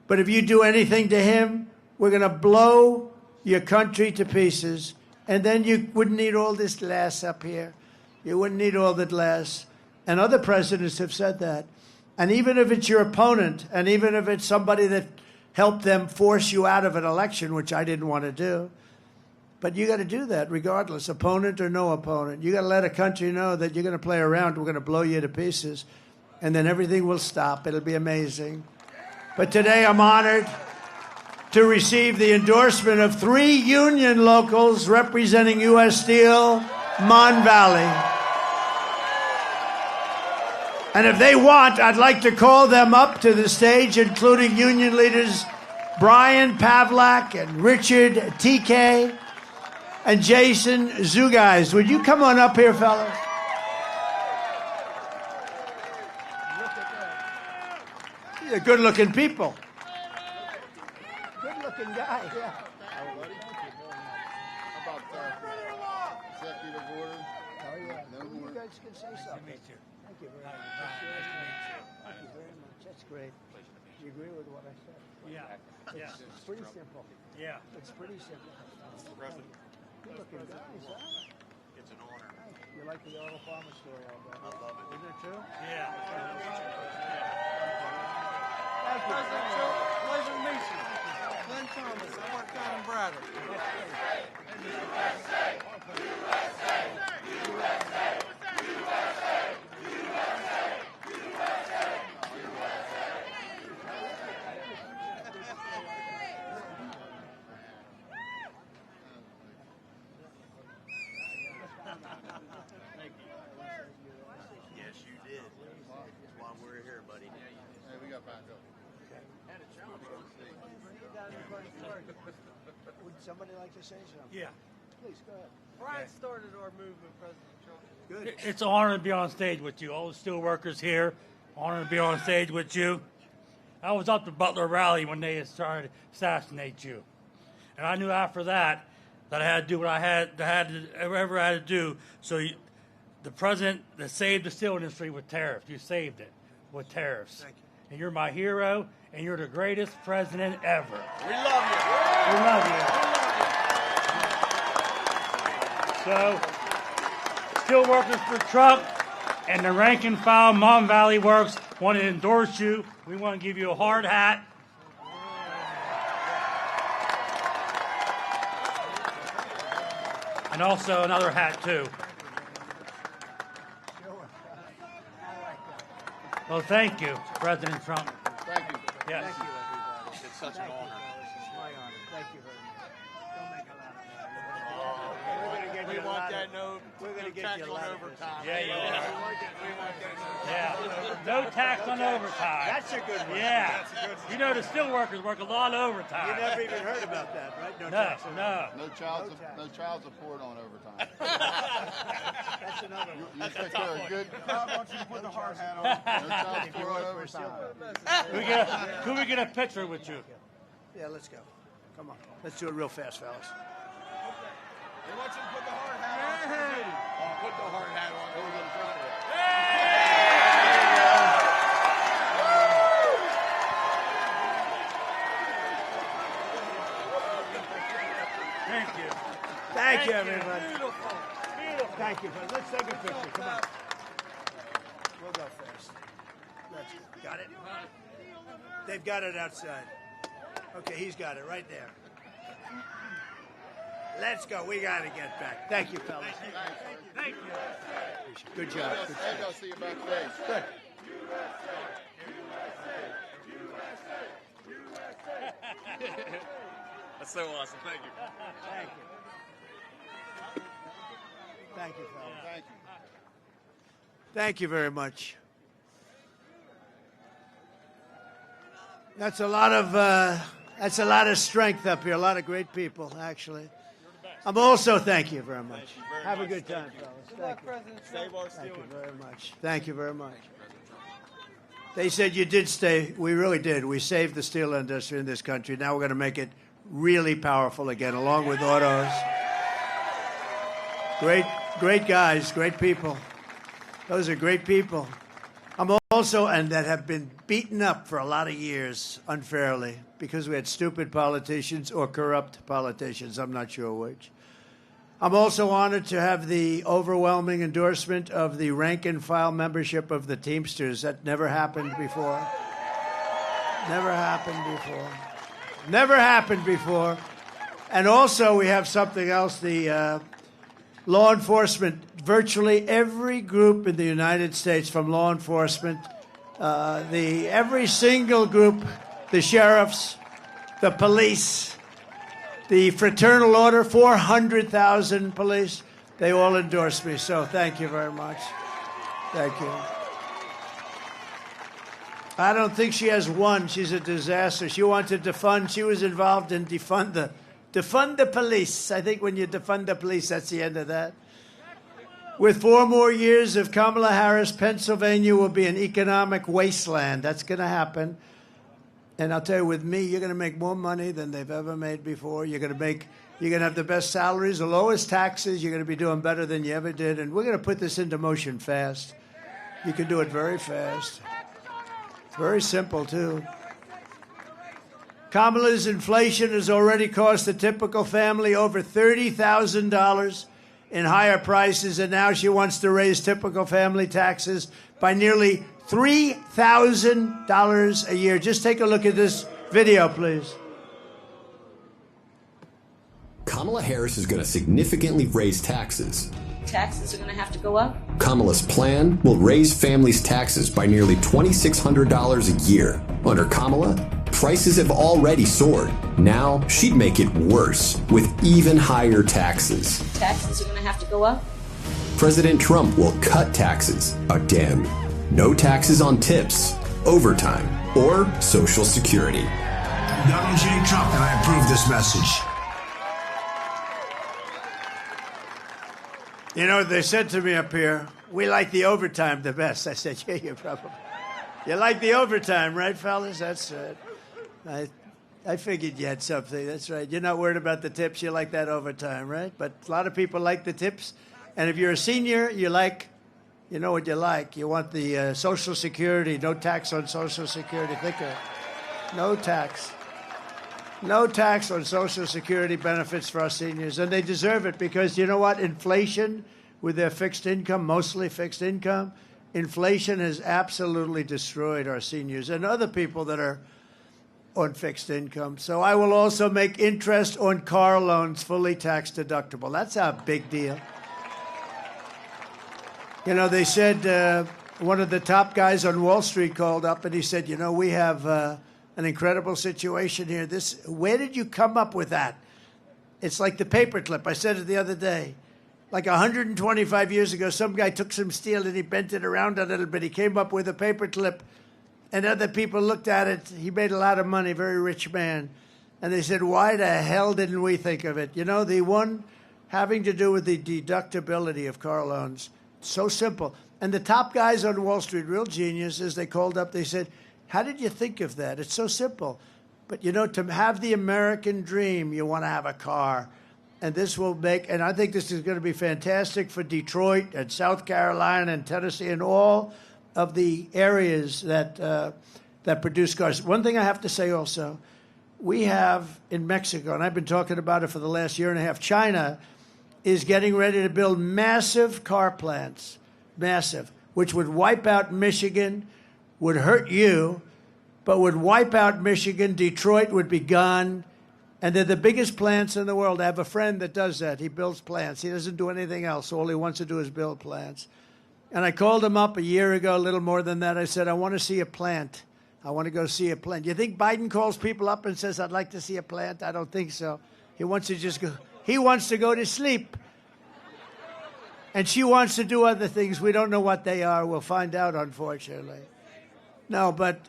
but if you do anything to him, we're going to blow your country to pieces, and then you wouldn't need all this glass up here. You wouldn't need all the glass. And other presidents have said that. And even if it's your opponent, and even if it's somebody that helped them force you out of an election, which I didn't want to do, but you got to do that regardless, opponent or no opponent. You got to let a country know that you're going to play around, we're going to blow you to pieces, and then everything will stop. It'll be amazing. But today I'm honored to receive the endorsement of 3 union locals representing U.S. Steel, Mon Valley. And if they want, I'd like to call them up to the stage, including union leaders Brian Pavlak and Richard TK and Jason Zugais. Would you come on up here, fellas? These are good-looking people. Good-looking guy, yeah. About executive order. Oh, yeah. No more. You guys can say something. Nice to meet you. Thank you very much. Nice to meet you. Thank you very much. That's great. You agree with what I said? Yeah. It's pretty simple. Yeah. It's pretty simple. President. Good-looking guys, huh? It's an honor. You like the Arnold Palmer story, I bet. I love it. Isn't it true? Yeah. Thank you. President Trump, pleasure to meet you. Glenn Thomas, I work down in Braddock. Yes, you did. That's why we're here, buddy. Hey, we got back up. Would somebody like to say something? Yeah. Please, go ahead. Brian started our movement, President Trump. Good. It's an honor to be on stage with you. All the steel workers here. Honor to be on stage with you. I was up to Butler Rally when they tried to assassinate you. And I knew after that I had to do what I had to do. So the president that saved the steel industry with tariffs. You saved it with tariffs. Thank you. And you're my hero, and you're the greatest president ever. We love you. We love you. So, steel workers for Trump and the rank and file Mon Valley Works want to endorse you. We want to give you a hard hat. And also another hat, too. Well, thank you, President Trump. Thank you. Yes. Thank you, everybody. It's such an honor. It's my honor. Thank you very much. Don't make a lot of noise. We're going to get We you a want lot that of, we're going to get tax you a on lot of overtime. Yeah, you We are. want that no. Yeah. No tax on overtime. That's a good one. Yeah. You know the steel workers work a lot of You overtime. never even heard about that, right? No, tax on no. No child support on overtime. That's another one. You think they're good? I want you to put the hard hat on. No child support on overtime. Can we get a picture with you? Yeah, let's go. Come on. Let's do it real fast, fellas. They want you to put the hard hat on. Put the hard hat on. Over in front of it. Thank you. Thank you, everybody. Beautiful. Thank you, fellas. Let's take a picture. Come on. We'll go fast. Let's go. Got it? They've got it outside. Okay, he's got it right there. Let's go. We got to get back. Thank you, fellas. Thank you. Good job. Good Maybe I'll see you backstage. Good. That's so awesome. Thank you. Thank you. Thank you, fellas. Thank you. Thank you very much. That's a lot of strength up here. A lot of great people, actually. I'm also thank you very much. Thank you very Have much. a good time, Thank you. fellas. Thank you. Save our Thank steel. you very much. Thank you very much. They said you did stay. We really did. We saved the steel industry in this country. Now we're going to make it really powerful again, along with autos. Great guys, great people. Those are great people. I'm also, and that have been beaten up for a lot of years unfairly because we had stupid politicians or corrupt politicians. I'm not sure which. I'm also honored to have the overwhelming endorsement of the rank and file membership of the Teamsters. That never happened before. Never happened before. Never happened before. And also we have something else, the law enforcement. Virtually every group in the United States from law enforcement, every single group, the sheriffs, the police, the fraternal order, 400,000 police, they all endorse me. So thank you very much. Thank you. I don't think she has one. She's a disaster. She wanted to defund. She was involved in defund the police. I think when you defund the police, that's the end of that. With 4 more years of Kamala Harris, Pennsylvania will be an economic wasteland. That's going to happen. And I'll tell you, with me, you're going to make more money than they've ever made before. You're going to have the best salaries, the lowest taxes. You're going to be doing better than you ever did. And we're going to put this into motion fast. You can do it very fast. It's very simple, too. Kamala's inflation has already cost a typical family over $30,000 in higher prices, and now she wants to raise typical family taxes by nearly $3,000 a year. Just take a look at this video, please. Kamala Harris is going to significantly raise taxes. Taxes are going to have to go up. Kamala's plan will raise families' taxes by nearly $2,600 a year. Under Kamala, prices have already soared. Now she'd make it worse with even higher taxes. Taxes are going to have to go up. President Trump will cut taxes again. No taxes on tips, overtime, or Social Security. I'm Donald J. Trump, and I approve this message. You know, they said to me up here, we like the overtime the best. I said, yeah, you probably. You like the overtime, right, fellas? That's right. I figured you had something. That's right. You're not worried about the tips. You like that overtime, right? But a lot of people like the tips. And if you're a senior, you know what you like. You want the Social Security, no tax on Social Security. Think of it. No tax. No tax on Social Security benefits for our seniors. And they deserve it because, you know what? Inflation, with their fixed income, mostly fixed income, inflation has absolutely destroyed our seniors and other people that are on fixed income. So I will also make interest on car loans fully tax deductible. That's a big deal. You know, they said one of the top guys on Wall Street called up and he said, you know, we have an incredible situation here. Where did you come up with that? It's like the paperclip. I said it the other day. Like 125 years ago, some guy took some steel and he bent it around a little bit. He came up with a paperclip, and other people looked at it. He made a lot of money, very rich man. And they said, why the hell didn't we think of it? You know, the one having to do with the deductibility of car loans. So simple. And the top guys on Wall Street, real geniuses, they called up, they said, how did you think of that? It's so simple. But, you know, to have the American dream, you want to have a car. And this will make, and I think this is going to be fantastic for Detroit and South Carolina and Tennessee and all of the areas that produce cars. One thing I have to say also, we have in Mexico, and I've been talking about it for the last year and a half, China is getting ready to build massive car plants, massive, which would wipe out Michigan, would hurt you, but would wipe out Michigan. Detroit would be gone. And they're the biggest plants in the world. I have a friend that does that. He builds plants. He doesn't do anything else. All he wants to do is build plants. And I called him up a year ago, a little more than that. I said, I want to see a plant. I want to go see a plant. You think Biden calls people up and says, I'd like to see a plant? I don't think so. He wants to just go. He wants to go to sleep. And she wants to do other things. We don't know what they are. We'll find out, unfortunately. No, but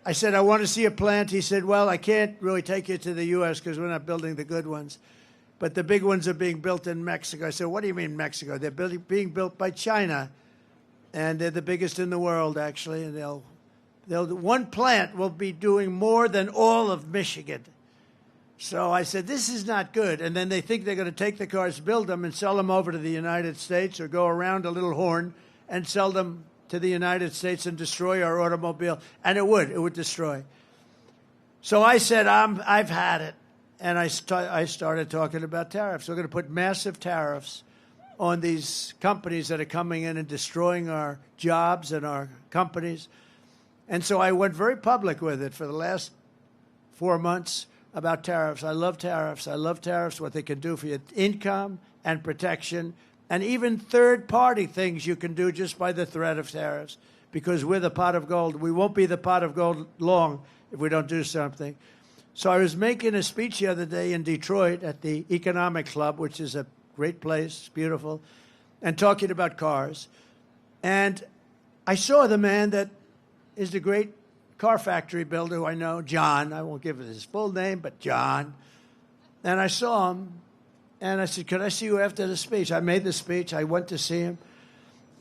I said, I want to see a plant. He said, well, I can't really take you to the U.S. because we're not building the good ones. But the big ones are being built in Mexico. I said, what do you mean Mexico? They're being built by China. And they're the biggest in the world, actually. And one plant will be doing more than all of Michigan. So I said, this is not good. And then they think they're going to take the cars, build them, and sell them over to the United States, or go around a little horn and sell them to the United States and destroy our automobile. And it would destroy. So I said, I've had it. And I started talking about tariffs. We're going to put massive tariffs on these companies that are coming in and destroying our jobs and our companies. And so I went very public with it for the last 4 months about tariffs. I love tariffs. I love tariffs, what they can do for your income and protection, and even third-party things you can do just by the threat of tariffs, because we're the pot of gold. We won't be the pot of gold long if we don't do something. So I was making a speech the other day in Detroit at the Economic Club, which is a great place, beautiful, and talking about cars. And I saw the man that is the great car factory builder who I know, John. I won't give it his full name, but John. And I saw him, and I said, could I see you after the speech? I made the speech. I went to see him.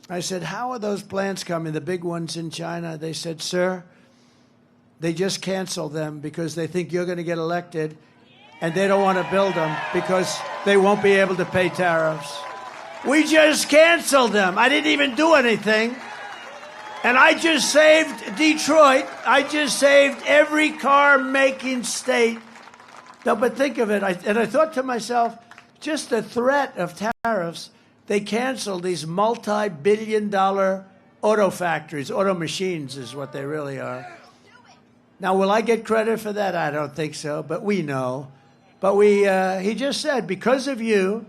I said, how are those plants coming, the big ones in China? They said, sir, they just canceled them because they think you're going to get elected, and they don't want to build them because they won't be able to pay tariffs. We just canceled them. I didn't even do anything. And I just saved Detroit. I just saved every car-making state. No, but think of it. I thought to myself, just the threat of tariffs, they canceled these multi-billion-dollar auto factories. Auto machines is what they really are. Now, will I get credit for that? I don't think so, but we know. But he just said, because of you,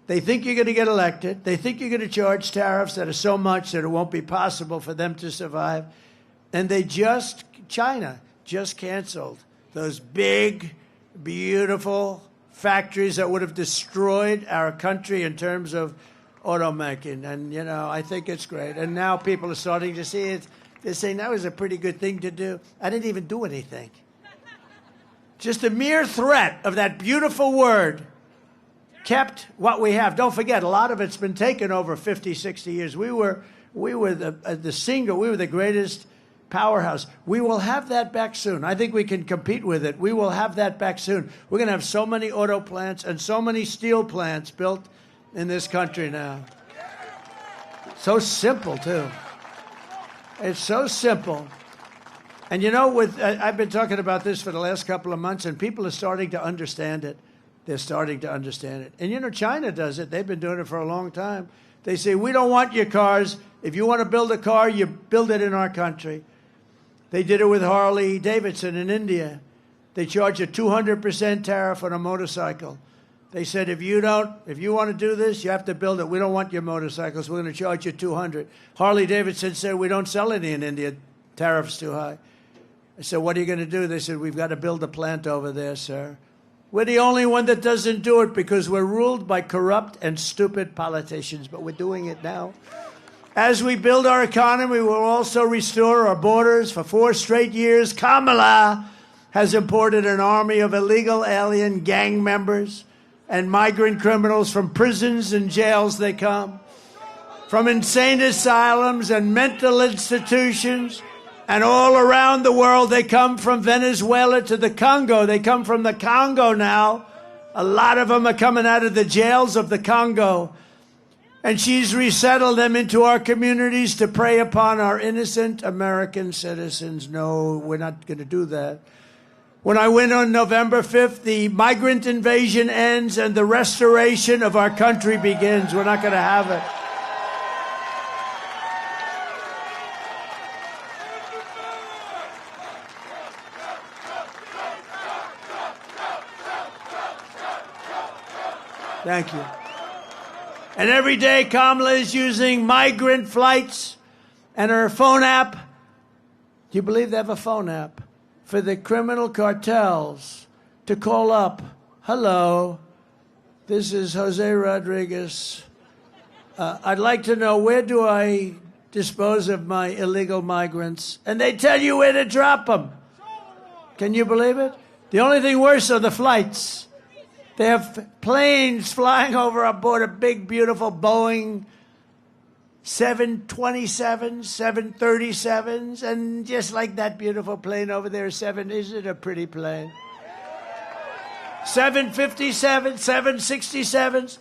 they think you're going to get elected. They think you're going to charge tariffs that are so much that it won't be possible for them to survive. And China just canceled those big, beautiful factories that would have destroyed our country in terms of automaking. And, I think it's great. And now people are starting to see it. They're saying that was a pretty good thing to do. I didn't even do anything. Just the mere threat of that beautiful word kept what we have. Don't forget, a lot of it's been taken over 50, 60 years. We were the greatest powerhouse. We will have that back soon. I think we can compete with it. We will have that back soon. We're going to have so many auto plants and so many steel plants built in this country now. So simple, too. It's so simple. And I've been talking about this for the last couple of months, and people are starting to understand it. They're starting to understand it. And China does it. They've been doing it for a long time. They say, we don't want your cars. If you want to build a car, you build it in our country. They did it with Harley Davidson in India. They charge a 200% tariff on a motorcycle. They said, if you want to do this, you have to build it. We don't want your motorcycles. We're going to charge you $200. Harley Davidson said, we don't sell any in India. Tariff's too high. I said, what are you going to do? They said, we've got to build a plant over there, sir. We're the only one that doesn't do it because we're ruled by corrupt and stupid politicians, but we're doing it now. As we build our economy, we will also restore our borders. For 4 straight years, Kamala has imported an army of illegal alien gang members and migrant criminals from prisons and jails. They come from insane asylums and mental institutions, and all around the world. They come from Venezuela to the Congo. They come from the Congo now. A lot of them are coming out of the jails of the Congo. And she's resettled them into our communities to prey upon our innocent American citizens. No, we're not going to do that. When I win on November 5th, the migrant invasion ends and the restoration of our country begins. We're not going to have it. Thank you. And every day, Kamala is using migrant flights and her phone app Do you believe they have a phone app for the criminal cartels to call up? Hello, this is Jose Rodriguez. I'd like to know, where do I dispose of my illegal migrants? And they tell you where to drop them. Can you believe it? The only thing worse are the flights. They have planes flying over our border, big, beautiful Boeing 727s, 737s, and just like that beautiful plane over there, is it a pretty plane? 757s, 767s.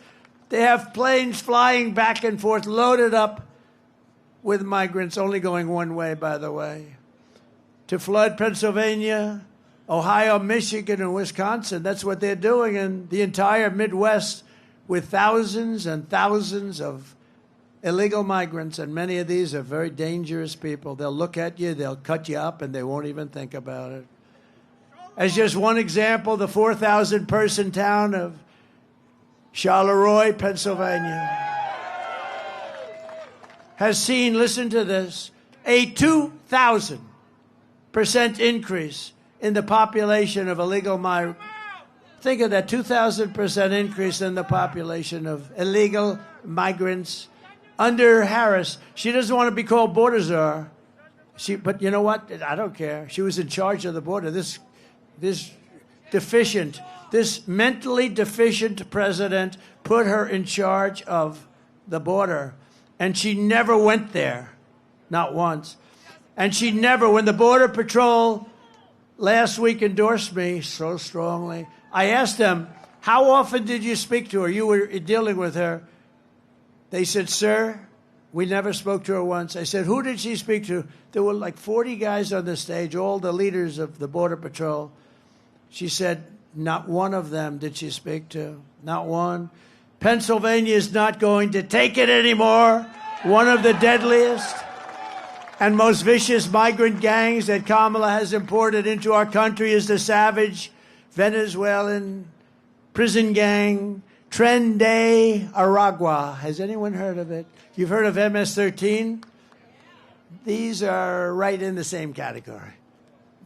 They have planes flying back and forth, loaded up with migrants, only going one way, by the way, to flood Pennsylvania, Ohio, Michigan, and Wisconsin. That's what they're doing in the entire Midwest with thousands and thousands of illegal migrants, and many of these are very dangerous people. They'll look at you, they'll cut you up, and they won't even think about it. As just one example, the 4,000-person town of Charleroi, Pennsylvania, has seen, listen to this, a 2,000% increase in the population of illegal migrants. Think of that, 2,000% increase in the population of illegal migrants under Harris. She doesn't want to be called border czar. But you know what? I don't care. She was in charge of the border. This mentally deficient president put her in charge of the border. And she never went there, not once. And she never, when the Border Patrol last week endorsed me so strongly, I asked them, how often did you speak to her? You were dealing with her. They said, sir, we never spoke to her once. I said, who did she speak to? There were like 40 guys on the stage, all the leaders of the Border Patrol. She said, not one of them did she speak to, not one. Pennsylvania is not going to take it anymore. One of the deadliest and most vicious migrant gangs that Kamala has imported into our country is the savage Venezuelan prison gang, Tren de Aragua. Has anyone heard of it? You've heard of MS-13? These are right in the same category.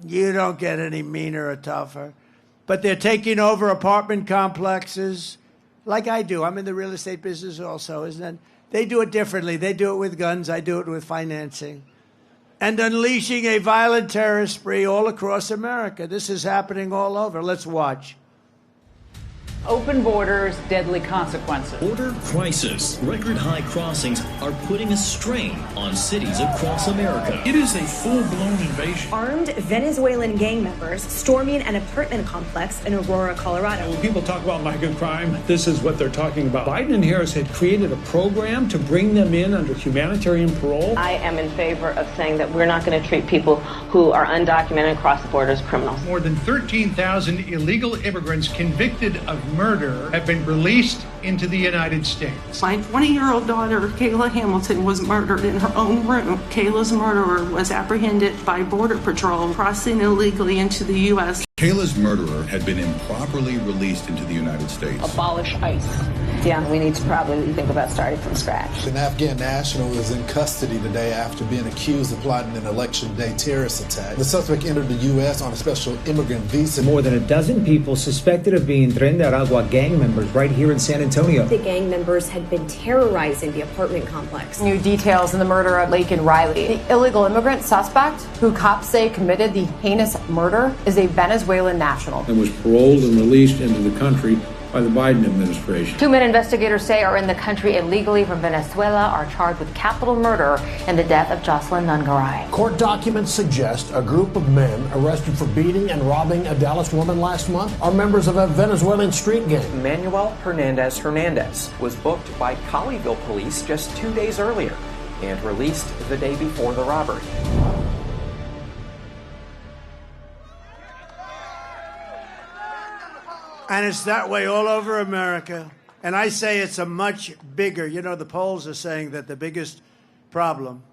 You don't get any meaner or tougher. But they're taking over apartment complexes like I do. I'm in the real estate business also, isn't it? They do it differently. They do it with guns. I do it with financing. And unleashing a violent terrorist spree all across America. This is happening all over. Let's watch. Open borders, deadly consequences. Border crisis. Record high crossings are putting a strain on cities across America. It is a full-blown invasion. Armed Venezuelan gang members storming an apartment complex in Aurora, Colorado. When people talk about migrant crime, this is what they're talking about. Biden and Harris had created a program to bring them in under humanitarian parole. I am in favor of saying that we're not going to treat people who are undocumented across the border as criminals. More than 13,000 illegal immigrants convicted of murder have been released into the United States. My 20-year-old daughter, Kayla Hamilton, was murdered in her own room. Kayla's murderer was apprehended by Border Patrol crossing illegally into the U.S. Kayla's murderer had been improperly released into the United States. Abolish ICE. Yeah, we need to probably think about starting from scratch. An Afghan national is in custody today after being accused of plotting an election day terrorist attack. The suspect entered the U.S. on a special immigrant visa. More than a dozen people suspected of being Tren de Aragua gang members right here in San Antonio. The gang members had been terrorizing the apartment complex. New details in the murder of Laken Riley. The illegal immigrant suspect, who cops say committed the heinous murder, is a Venezuelan national. And was paroled and released into the country by the Biden administration. Two men investigators say are in the country illegally from Venezuela are charged with capital murder in the death of Jocelyn Nungaray. Court documents suggest a group of men arrested for beating and robbing a Dallas woman last month are members of a Venezuelan street gang. Manuel Hernandez was booked by Colleyville police just 2 days earlier and released the day before the robbery. And it's that way all over America. And I say it's a much bigger, you know, the polls are saying that the biggest problem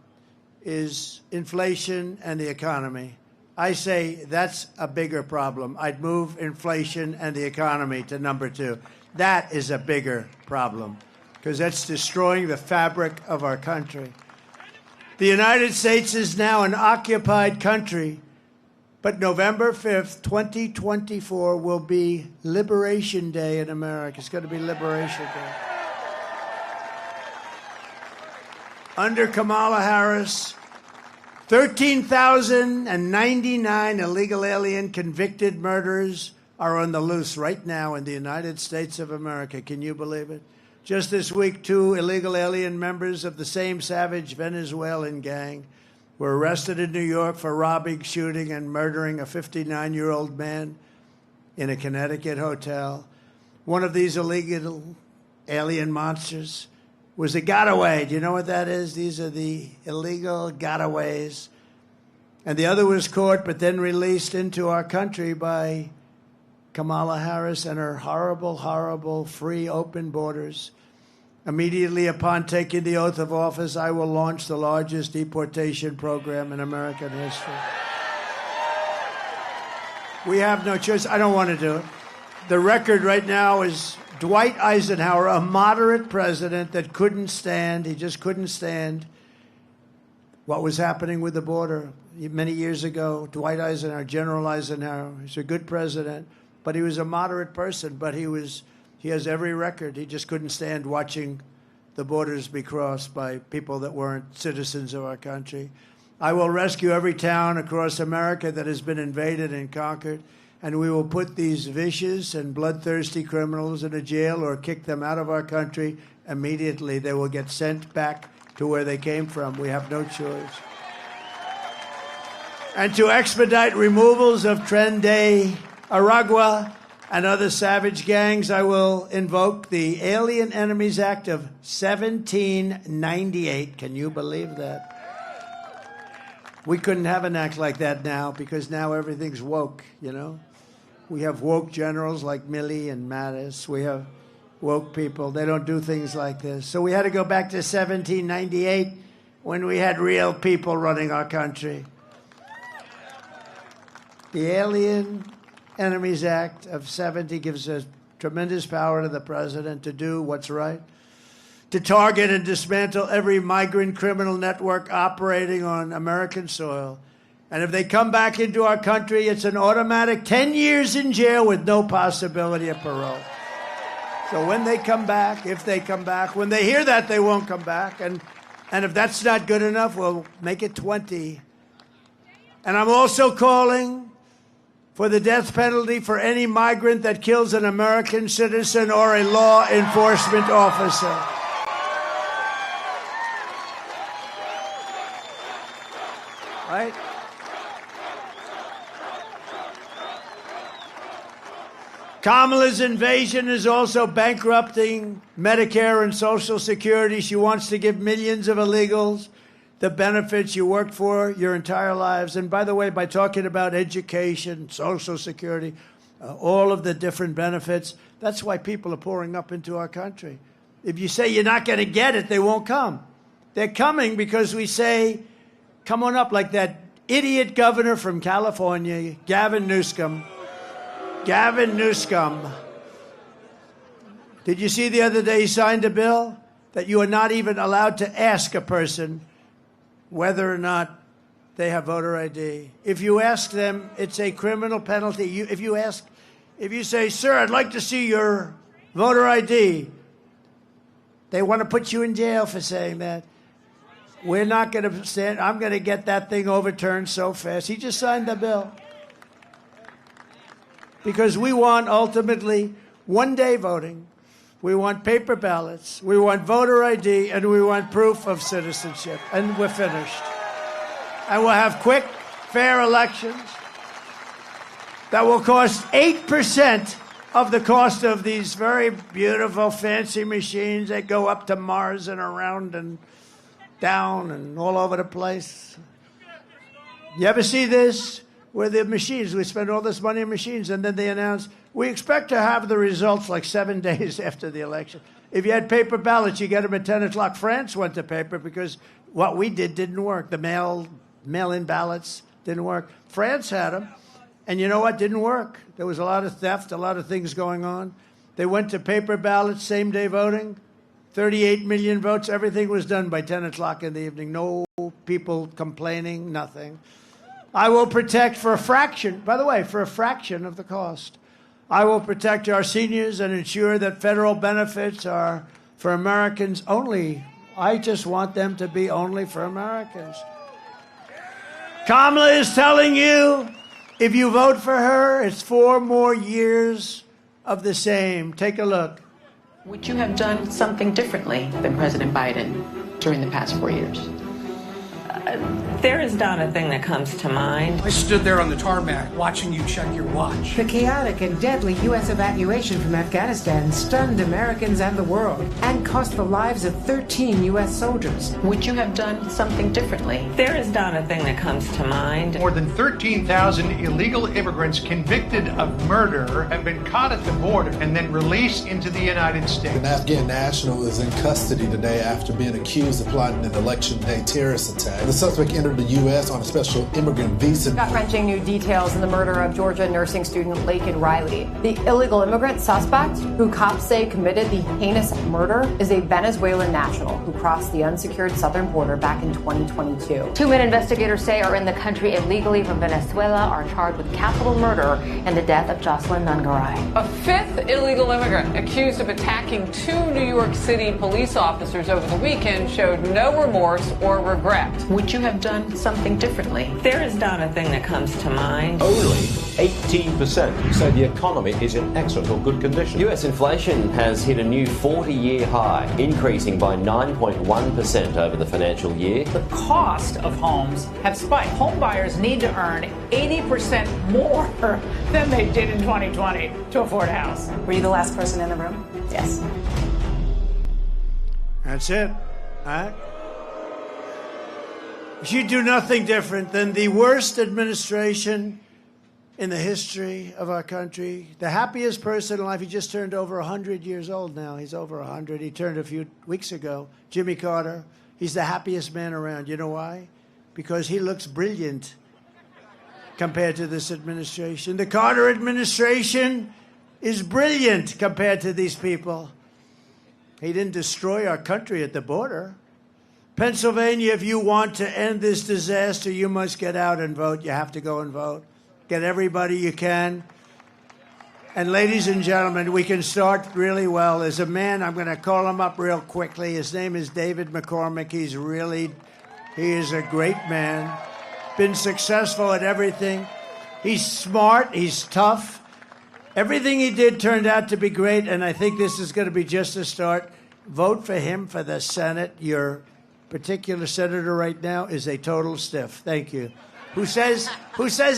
is inflation and the economy. I say that's a bigger problem. I'd move inflation and the economy to number 2. That is a bigger problem because that's destroying the fabric of our country. The United States is now an occupied country, but November 5th, 2024 will be Liberation Day in America. It's going to be Liberation Day. Under Kamala Harris, 13,099 illegal alien convicted murderers are on the loose right now in the United States of America. Can you believe it? Just this week, 2 illegal alien members of the same savage Venezuelan gang were arrested in New York for robbing, shooting, and murdering a 59-year-old man in a Connecticut hotel. One of these illegal alien monsters was a gotaway. Do you know what that is? These are the illegal gotaways. And the other was caught but then released into our country by Kamala Harris and her horrible, horrible, free, open borders. Immediately upon taking the oath of office, I will launch the largest deportation program in American history. We have no choice. I don't want to do it. The record right now is Dwight Eisenhower, a moderate president that couldn't stand, he just couldn't stand what was happening with the border. Many years ago, Dwight Eisenhower, General Eisenhower, he's a good president, but he was a moderate person, but he has every record. He just couldn't stand watching the borders be crossed by people that weren't citizens of our country. I will rescue every town across America that has been invaded and conquered, and we will put these vicious and bloodthirsty criminals in a jail or kick them out of our country immediately. They will get sent back to where they came from. We have no choice. And to expedite removals of Tren de Aragua and other savage gangs, I will invoke the Alien Enemies Act of 1798. Can you believe that? We couldn't have an act like that now because now everything's woke, you know? We have woke generals like Milley and Mattis. We have woke people. They don't do things like this. So we had to go back to 1798 when we had real people running our country. The Alien Enemies Act of 70 gives a tremendous power to the president to do what's right, to target and dismantle every migrant criminal network operating on American soil. And if they come back into our country, it's an automatic 10 years in jail with no possibility of parole. So when they come back, if they come back, when they hear that, they won't come back. And if that's not good enough, we'll make it 20. And I'm also calling for the death penalty for any migrant that kills an American citizen or a law enforcement officer. Right? Kamala's invasion is also bankrupting Medicare and Social Security. She wants to give millions of illegals the benefits you worked for your entire lives. And by the way, by talking about education, Social Security, all of the different benefits, that's why people are pouring up into our country. If you say you're not going to get it, they won't come. They're coming because we say, come on up, like that idiot governor from California, Gavin Newsom. Gavin Newsom. Did you see the other day he signed a bill that you are not even allowed to ask a person whether or not they have voter ID? If you ask them, it's a criminal penalty. If you say, sir, I'd like to see your voter ID, they want to put you in jail for saying that. We're not going to stand. I'm going to get that thing overturned so fast. He just signed the bill. Because we want, ultimately, one-day voting. We want paper ballots. We want voter ID, and we want proof of citizenship. And we're finished. And we'll have quick, fair elections that will cost 8% of the cost of these very beautiful, fancy machines that go up to Mars and around and down and all over the place. You ever see this? Where the machines, we spend all this money on machines, and then they announce, we expect to have the results like 7 days after the election. If you had paper ballots, you get them at 10 o'clock. France went to paper because what we did didn't work. The mail-in ballots didn't work. France had them, and you know what? Didn't work. There was a lot of theft, a lot of things going on. They went to paper ballots, same-day voting. 38 million votes. Everything was done by 10 o'clock in the evening. No people complaining, nothing. I will protect for a fraction, by the way, for a fraction of the cost. I will protect our seniors and ensure that federal benefits are for Americans only. I just want them to be only for Americans. Kamala is telling you, if you vote for her, it's 4 more years of the same. Take a look. Would you have done something differently than President Biden during the past 4 years? There is not a thing that comes to mind. I stood there on the tarmac watching you check your watch. The chaotic and deadly U.S. evacuation from Afghanistan stunned Americans and the world and cost the lives of 13 U.S. soldiers. Would you have done something differently? There is not a thing that comes to mind. More than 13,000 illegal immigrants convicted of murder have been caught at the border and then released into the United States. An Afghan national is in custody today after being accused of plotting an election day terrorist attack. The suspect entered the U.S. on a special immigrant visa. Gut-wrenching new details in the murder of Georgia nursing student Laken Riley. The illegal immigrant suspect, who cops say committed the heinous murder, is a Venezuelan national who crossed the unsecured southern border back in 2022. 2 men investigators say are in the country illegally from Venezuela are charged with capital murder and the death of Jocelyn Nungaray. A 5th illegal immigrant accused of attacking 2 New York City police officers over the weekend showed no remorse or regret. Would you have done something differently? There is not a thing that comes to mind. Only 18% say the economy is in excellent or good condition. U.S. inflation has hit a new 40-year high, increasing by 9.1% over the financial year. The cost of homes have spiked. Home buyers need to earn 80% more than they did in 2020 to afford a house. Were you the last person in the room? Yes. That's it. All right? She'd do nothing different than the worst administration in the history of our country. The happiest person in life. He just turned over 100 years old now. He's over 100. He turned a few weeks ago. Jimmy Carter. He's the happiest man around. You know why? Because he looks brilliant compared to this administration. The Carter administration is brilliant compared to these people. He didn't destroy our country at the border. Pennsylvania, if you want to end this disaster, you must get out and vote. You have to go and vote. Get everybody you can. And ladies and gentlemen, we can start really well. As a man, I'm going to call him up real quickly. His name is David McCormick. He is a great man. Been successful at everything. He's smart. He's tough. Everything he did turned out to be great, and I think this is going to be just a start. Vote for him for the Senate. Your particular senator right now is a total stiff. Thank you. Who says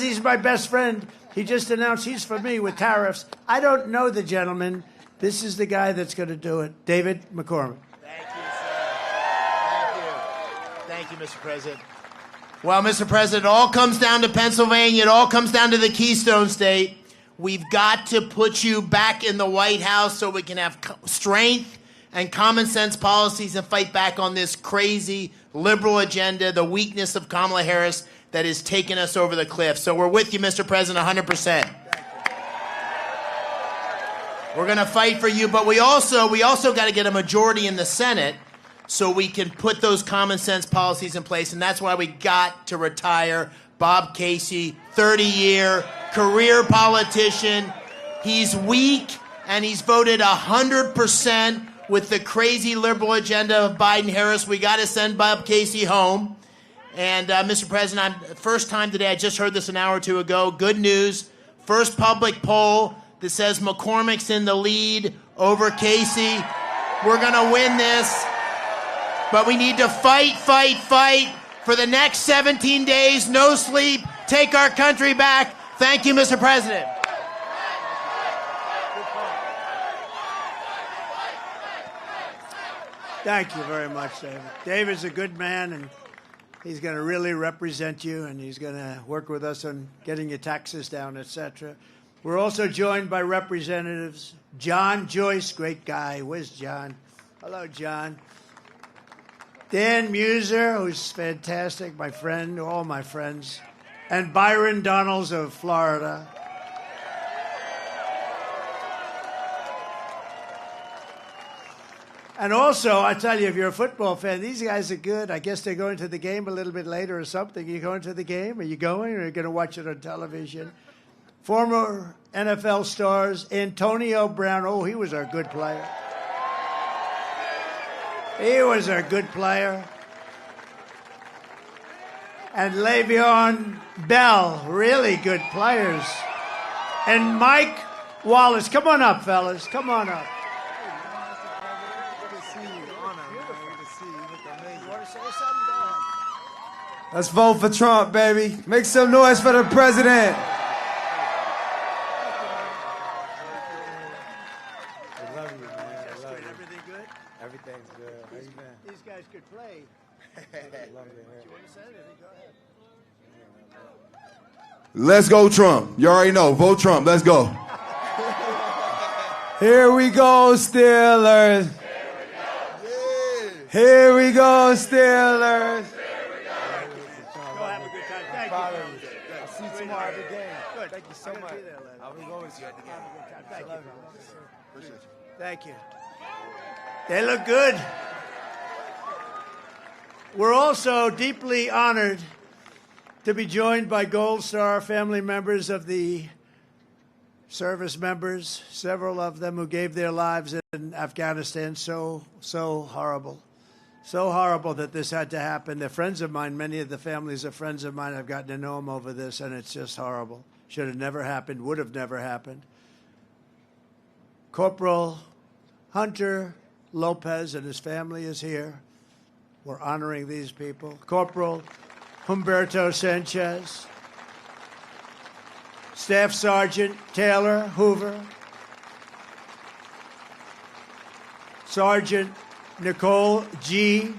he's my best friend? He just announced he's for me with tariffs. I don't know the gentleman. This is the guy that's going to do it. David McCormick. Thank you, sir. Thank you, Mr. President. Well, Mr. President, it all comes down to Pennsylvania. It all comes down to the Keystone State. We've got to put you back in the White House so we can have strength and common sense policies and fight back on this crazy liberal agenda, the weakness of Kamala Harris that is taking us over the cliff. So we're with you, Mr. President, 100%. We're going to fight for you, but we also got to get a majority in the Senate so we can put those common sense policies in place, and that's why we got to retire Bob Casey, 30-year career politician. He's weak, and he's voted 100% with the crazy liberal agenda of Biden-Harris. We got to send Bob Casey home. And, Mr. President, first time today, I just heard this an hour or two ago. Good news. First public poll that says McCormick's in the lead over Casey. We're going to win this. But we need to fight for the next 17 days. No sleep. Take our country back. Thank you, Mr. President. Thank you very much, David. David's a good man, and he's going to really represent you, and he's going to work with us on getting your taxes down, etc. We're also joined by Representatives John Joyce, great guy. Where's John? Hello, John. Dan Muser, who's fantastic, my friend, all my friends, and Byron Donalds of Florida. And also, I tell you, if you're a football fan, these guys are good. I guess they're going to the game a little bit later or something. You going to the game? Are you going, or are you going to watch it on television? Former NFL stars, Antonio Brown. Oh, he was a good player. He was a good player. And Le'Veon Bell, really good players. And Mike Wallace. Come on up, fellas. Come on up. Let's vote for Trump, baby. Make some noise for the president. I love you, man. I love you. Everything good? Everything's good. How you been? These guys could play. I love you, man. You want to say anything? Go ahead. Let's go, Trump. You already know. Vote Trump. Let's go. Here we go, Steelers. Here we go, Steelers. I'll see you tomorrow at the game. Good. Thank you so much. I'll be going with you at the game. Thank you. Appreciate you. Thank you. They look good. We're also deeply honored to be joined by Gold Star family members of the service members, several of them who gave their lives in Afghanistan. So horrible. So horrible that this had to happen. They're friends of mine. Many of the families are friends of mine. I've gotten to know them over this, and it's just horrible. Should have never happened, would have never happened. Corporal Hunter Lopez and his family is here. We're honoring these people. Corporal Humberto Sanchez. Staff Sergeant Taylor Hoover. Sergeant Nicole G.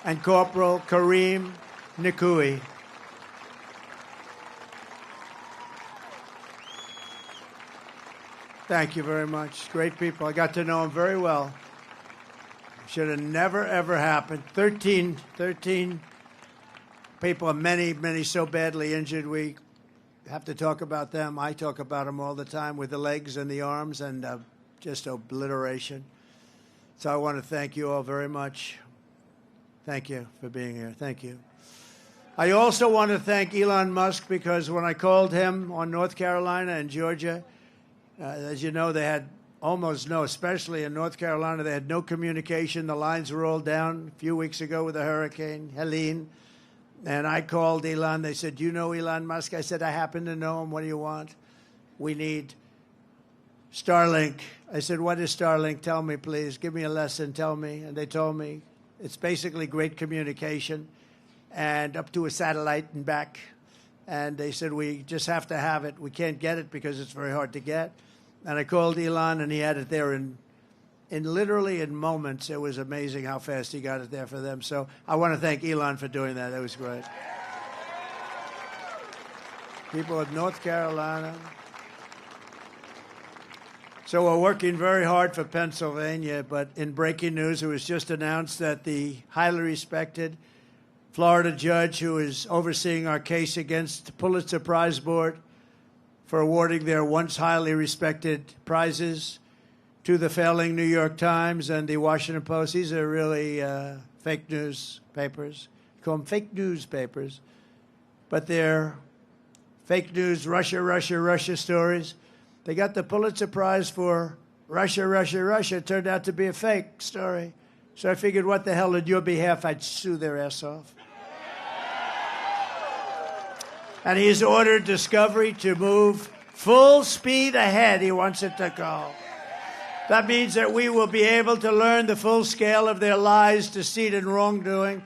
And Corporal Kareem Nikui. Thank you very much. Great people. I got to know them very well. Should have never, ever happened. 13 people, many so badly injured. We have to talk about them. I talk about them all the time with the legs and the arms and just obliteration. So I want to thank you all very much. Thank you for being here. Thank you. I also want to thank Elon Musk because when I called him on North Carolina and Georgia, as you know, they had almost no, especially in North Carolina, they had no communication. The lines were all down a few weeks ago with the hurricane, Helene. And I called Elon. They said, do you know Elon Musk? I said, I happen to know him. What do you want? We need Starlink. I said, what is Starlink? Tell me, please. Give me a lesson. Tell me. And they told me it's basically great communication and up to a satellite and back. And they said, we just have to have it. We can't get it because it's very hard to get. And I called Elon, and he had it there in literally in moments. It was amazing how fast he got it there for them. So I want to thank Elon for doing that. That was great. People of North Carolina. So we're working very hard for Pennsylvania, but in breaking news, it was just announced that the highly respected Florida judge who is overseeing our case against the Pulitzer Prize Board for awarding their once highly respected prizes to the failing New York Times and the Washington Post. These are really fake news papers. Call them fake news papers. But they're fake news, Russia stories. They got the Pulitzer Prize for Russia. It turned out to be a fake story. So I figured, what the hell, on your behalf, I'd sue their ass off. And he's ordered Discovery to move full speed ahead. He wants it to go. That means that we will be able to learn the full scale of their lies, deceit, and wrongdoing,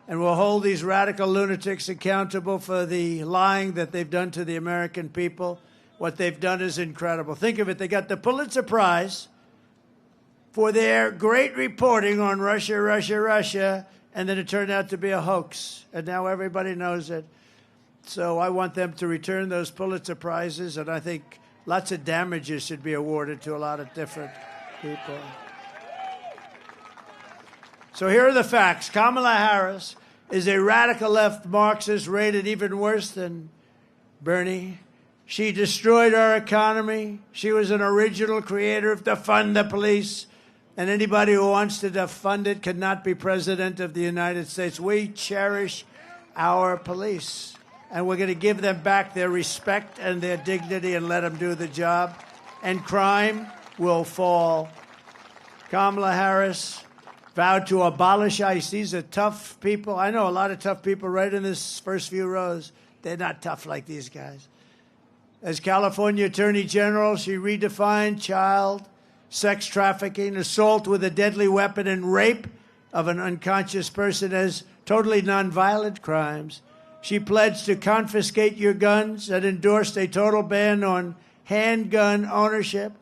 and we'll hold these radical lunatics accountable for the lying that they've done to the American people. What they've done is incredible. Think of it. They got the Pulitzer Prize for their great reporting on Russia, and then it turned out to be a hoax, and now everybody knows it. So I want them to return those Pulitzer Prizes, and I think lots of damages should be awarded to a lot of different people. So here are the facts. Kamala Harris is a radical left Marxist, rated even worse than Bernie. She destroyed our economy. She was an original creator of defund the police. And anybody who wants to defund it cannot be president of the United States. We cherish our police. And we're going to give them back their respect and their dignity and let them do the job. And crime will fall. Kamala Harris vowed to abolish ICE. These are tough people. I know a lot of tough people right in this first few rows. They're not tough like these guys. As California Attorney General, she redefined child sex trafficking, assault with a deadly weapon, and rape of an unconscious person as totally nonviolent crimes. She pledged to confiscate your guns and endorsed a total ban on handgun ownership.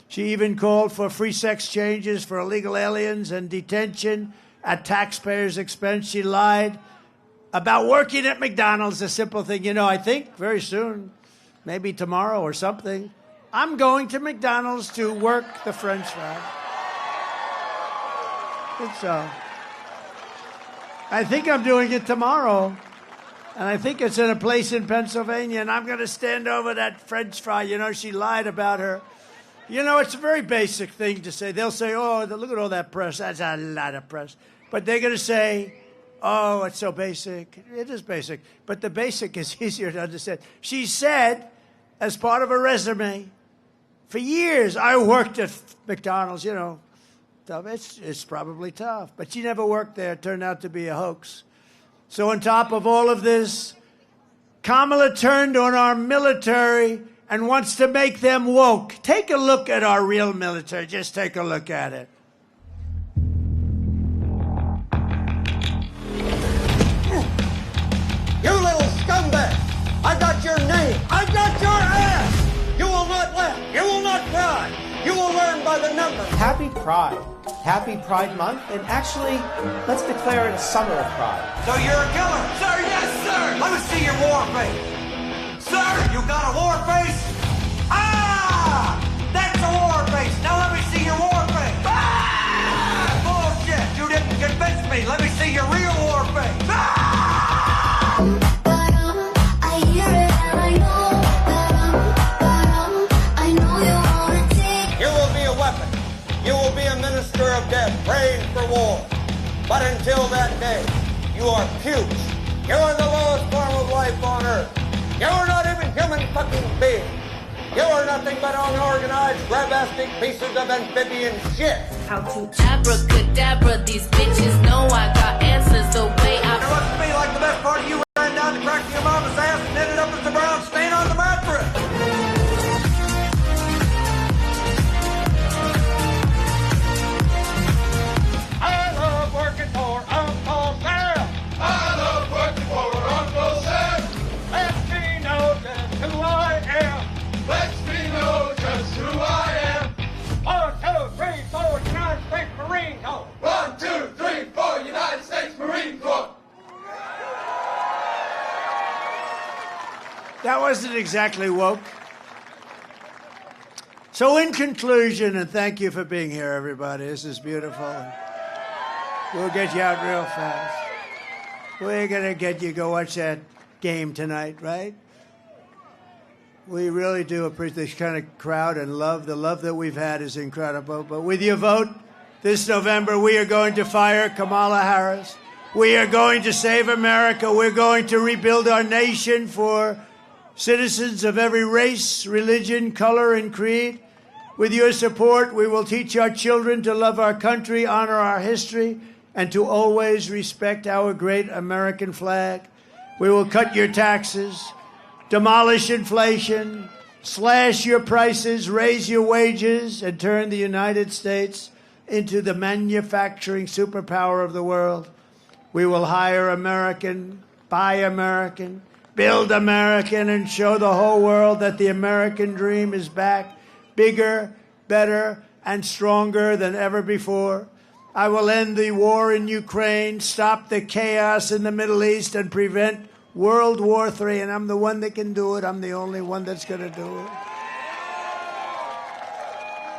She even called for free sex changes for illegal aliens and detention at taxpayers' expense. She lied about working at McDonald's, a simple thing. You know, I think very soon, maybe tomorrow or something, I'm going to McDonald's to work the French fry. I think I'm doing it tomorrow. And I think it's in a place in Pennsylvania, and I'm going to stand over that French fry. You know, she lied about her. You know, it's a very basic thing to say. They'll say, oh, look at all that press. That's a lot of press. But they're going to say, oh, it's so basic. It is basic. But the basic is easier to understand. She said, as part of her resume, for years, I worked at McDonald's, you know. It's probably tough. But she never worked there. It turned out to be a hoax. So on top of all of this, Kamala turned on our military and wants to make them woke. Take a look at our real military. Just take a look at it. You little scumbag! I got your name! I got your ass! You will not laugh! You will not cry! You will learn by the numbers! Happy Pride. Happy Pride Month, and actually, let's declare it a summer of pride. So you're a killer? Sir, yes, sir! Let me see your war face! Sir, you got a war face? Ah! That's a war face! Now let me see your war face! Ah! Bullshit! You didn't convince me! Let me see your real war face! Ah! I hear it and I know that I know you wanna take. You will be a weapon. You will be a minister of death, praying for war. But until that day, you are puke. You are the lowest form of life on earth. You are not even human fucking beings. You are nothing but unorganized, grabastic pieces of amphibian shit. How to abracadabra, these bitches know I got answers the way I... It looks to me like the best part of you ran down the crack of your mama's ass and ended up as the brown stain on the mattress. I love working for Uncle Sam. I love working for Uncle Sam. Lets me know just who I am. Lets me know just who I am. 1, 2, 3, 4, United States Marine Corps. 1, 2, 3, 4, United States Marine Corps. That wasn't exactly woke. So in conclusion, and thank you for being here, everybody. This is beautiful. We'll get you out real fast. We're going to get you go watch that game tonight, right? We really do appreciate this kind of crowd and love. The love that we've had is incredible. But with your vote this November, we are going to fire Kamala Harris. We are going to save America. We're going to rebuild our nation for citizens of every race, religion, color, and creed. With your support, we will teach our children to love our country, honor our history, and to always respect our great American flag. We will cut your taxes, demolish inflation, slash your prices, raise your wages, and turn the United States into the manufacturing superpower of the world. We will hire American, buy American, build American, and show the whole world that the American dream is back, bigger, better, and stronger than ever before. I will end the war in Ukraine, stop the chaos in the Middle East, and prevent World War III. And I'm the one that can do it. I'm the only one that's going to do it.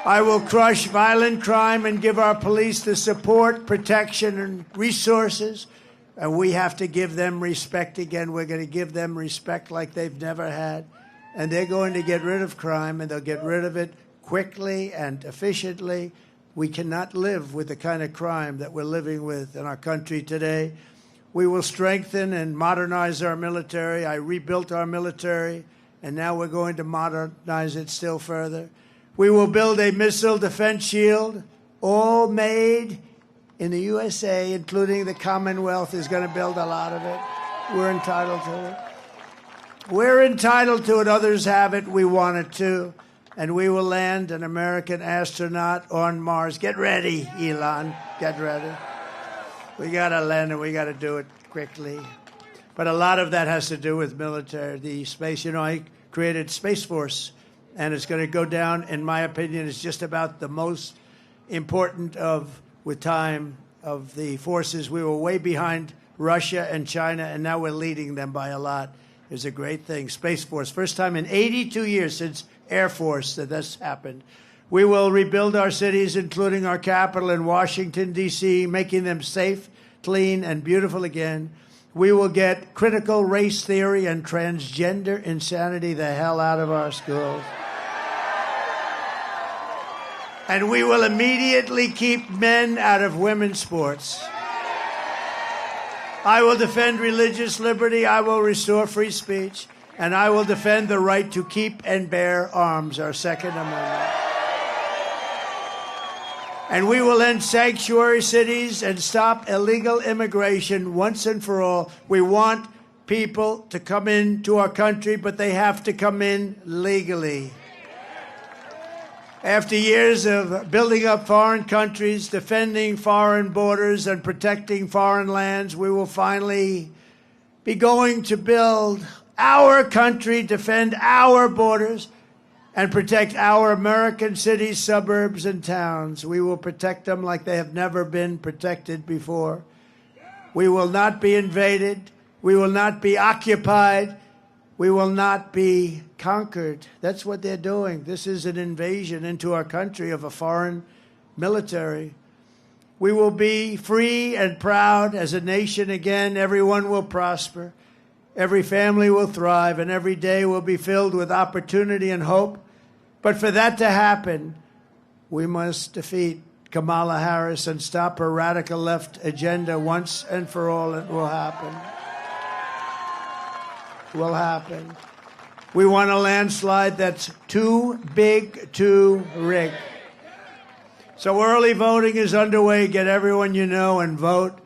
I will crush violent crime and give our police the support, protection, and resources. And we have to give them respect again. We're going to give them respect like they've never had. and they're going to get rid of crime, and they'll get rid of it quickly and efficiently. We cannot live with the kind of crime that we're living with in our country today. We will strengthen and modernize our military. I rebuilt our military, and now we're going to modernize it still further. We will build a missile defense shield, all made in the USA, including the Commonwealth is going to build a lot of it. We're entitled to it. We're entitled to it. Others have it. We want it too. And we will land an American astronaut on Mars. Get ready, Elon. Get ready. We got to land and we got to do it quickly. But a lot of that has to do with military, the space. You know, I created Space Force, and it's going to go down, in my opinion, it's just about the most important with time of the forces. We were way behind Russia and China, and now we're leading them by a lot. It's a great thing. Space Force, first time in 82 years since Air Force that that's happened. We will rebuild our cities, including our capital in Washington, D.C., making them safe, clean, and beautiful again. We will get critical race theory and transgender insanity the hell out of our schools. And we will immediately keep men out of women's sports. I will defend religious liberty. I will restore free speech. And I will defend the right to keep and bear arms, our Second Amendment. And we will end sanctuary cities and stop illegal immigration once and for all. We want people to come into our country, but they have to come in legally. After years of building up foreign countries, defending foreign borders, and protecting foreign lands, we will finally be going to build our country, defend our borders, and protect our American cities, suburbs, and towns. We will protect them like they have never been protected before. We will not be invaded. We will not be occupied. We will not be conquered. That's what they're doing. This is an invasion into our country of a foreign military. We will be free and proud as a nation again. Everyone will prosper. Every family will thrive, and every day will be filled with opportunity and hope. But for that to happen, we must defeat Kamala Harris and stop her radical left agenda once and for all. It will happen. Will happen. We want a landslide that's too big to rig. So early voting is underway. Get everyone you know and vote.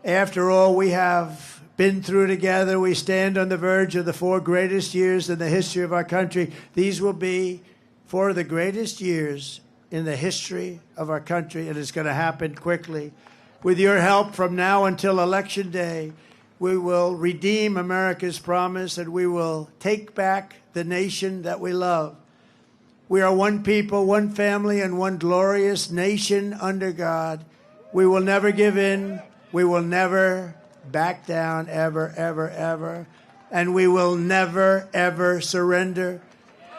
After all, we have been through together. We stand on the verge of the 4 greatest years in the history of our country. These will be 4 of the greatest years in the history of our country, and it's going to happen quickly. With your help from now until Election Day, we will redeem America's promise, and we will take back the nation that we love. We are one people, one family, and one glorious nation under God. We will never give in. We will never back down, ever, ever, ever. And we will never, ever surrender.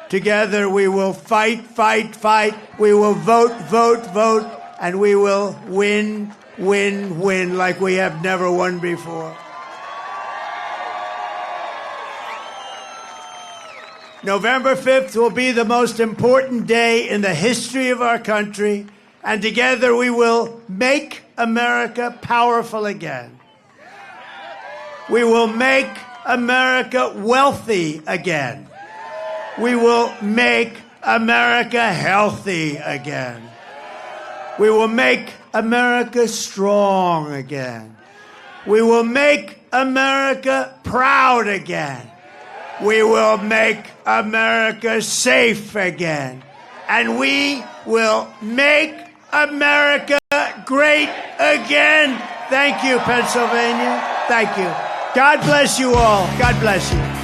Together we will fight, fight, fight. We will vote, vote, vote. And we will win, win, win like we have never won before. November 5th will be the most important day in the history of our country, and together we will make America powerful again. We will make America wealthy again. We will make America healthy again. We will make America strong again. We will make America proud again. We will make America safe again. And we will make America great again. Thank you, Pennsylvania. Thank you. God bless you all. God bless you.